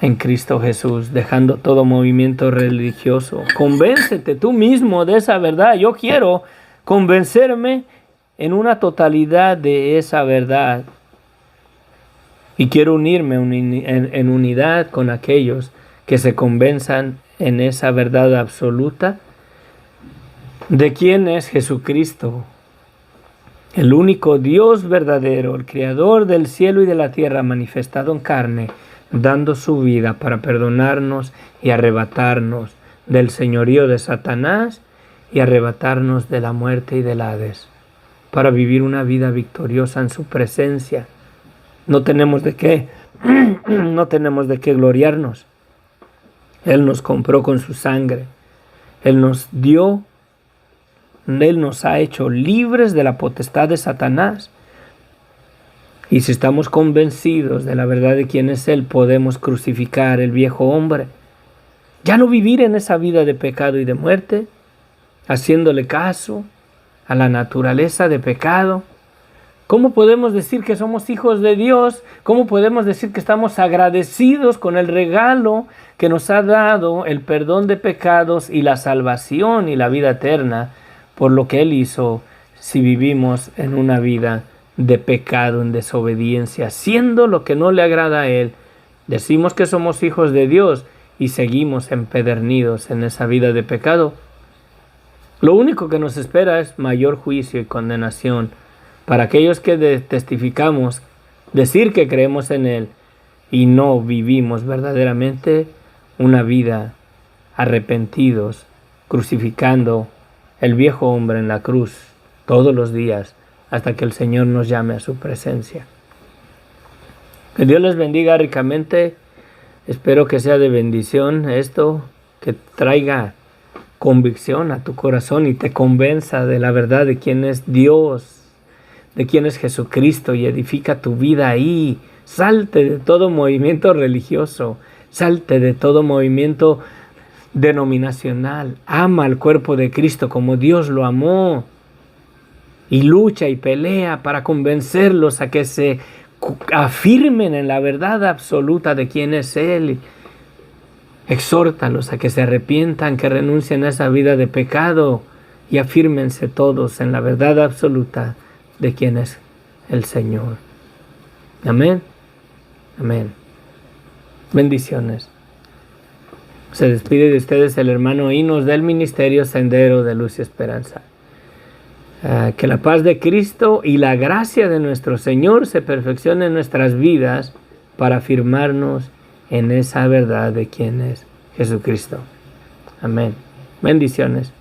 en Cristo Jesús, dejando todo movimiento religioso. Convéncete tú mismo de esa verdad. Yo quiero convencerme en una totalidad de esa verdad y quiero unirme en unidad con aquellos que se convenzan en esa verdad absoluta de quién es Jesucristo, el único Dios verdadero, el creador del cielo y de la tierra manifestado en carne, dando su vida para perdonarnos y arrebatarnos del señorío de Satanás y arrebatarnos de la muerte y del Hades, para vivir una vida victoriosa en su presencia. No tenemos de qué gloriarnos. Él nos compró con su sangre. Él nos dio Él nos ha hecho libres de la potestad de Satanás. Y si estamos convencidos de la verdad de quién es Él, podemos crucificar el viejo hombre. Ya no vivir en esa vida de pecado y de muerte, haciéndole caso a la naturaleza de pecado. ¿Cómo podemos decir que somos hijos de Dios? ¿Cómo podemos decir que estamos agradecidos con el regalo que nos ha dado el perdón de pecados y la salvación y la vida eterna por lo que Él hizo si vivimos en una vida de pecado, en desobediencia, haciendo lo que no le agrada a Él? Decimos que somos hijos de Dios y seguimos empedernidos en esa vida de pecado. Lo único que nos espera es mayor juicio y condenación para aquellos que testificamos, decir que creemos en Él y no vivimos verdaderamente una vida arrepentidos, crucificando el viejo hombre en la cruz todos los días hasta que el Señor nos llame a su presencia. Que Dios les bendiga ricamente. Espero que sea de bendición esto, que traiga convicción a tu corazón y te convenza de la verdad de quién es Dios, de quién es Jesucristo, y edifica tu vida ahí. Salte de todo movimiento religioso, salte de todo movimiento denominacional. Ama al cuerpo de Cristo como Dios lo amó y lucha y pelea para convencerlos a que se afirmen en la verdad absoluta de quién es Él. Exhórtalos a que se arrepientan, que renuncien a esa vida de pecado y afírmense todos en la verdad absoluta de quién es el Señor. Amén. Amén. Bendiciones. Se despide de ustedes el hermano Hinos del Ministerio Sendero de Luz y Esperanza. Que la paz de Cristo y la gracia de nuestro Señor se perfeccione en nuestras vidas para afirmarnos en esa verdad de quién es Jesucristo. Amén. Bendiciones.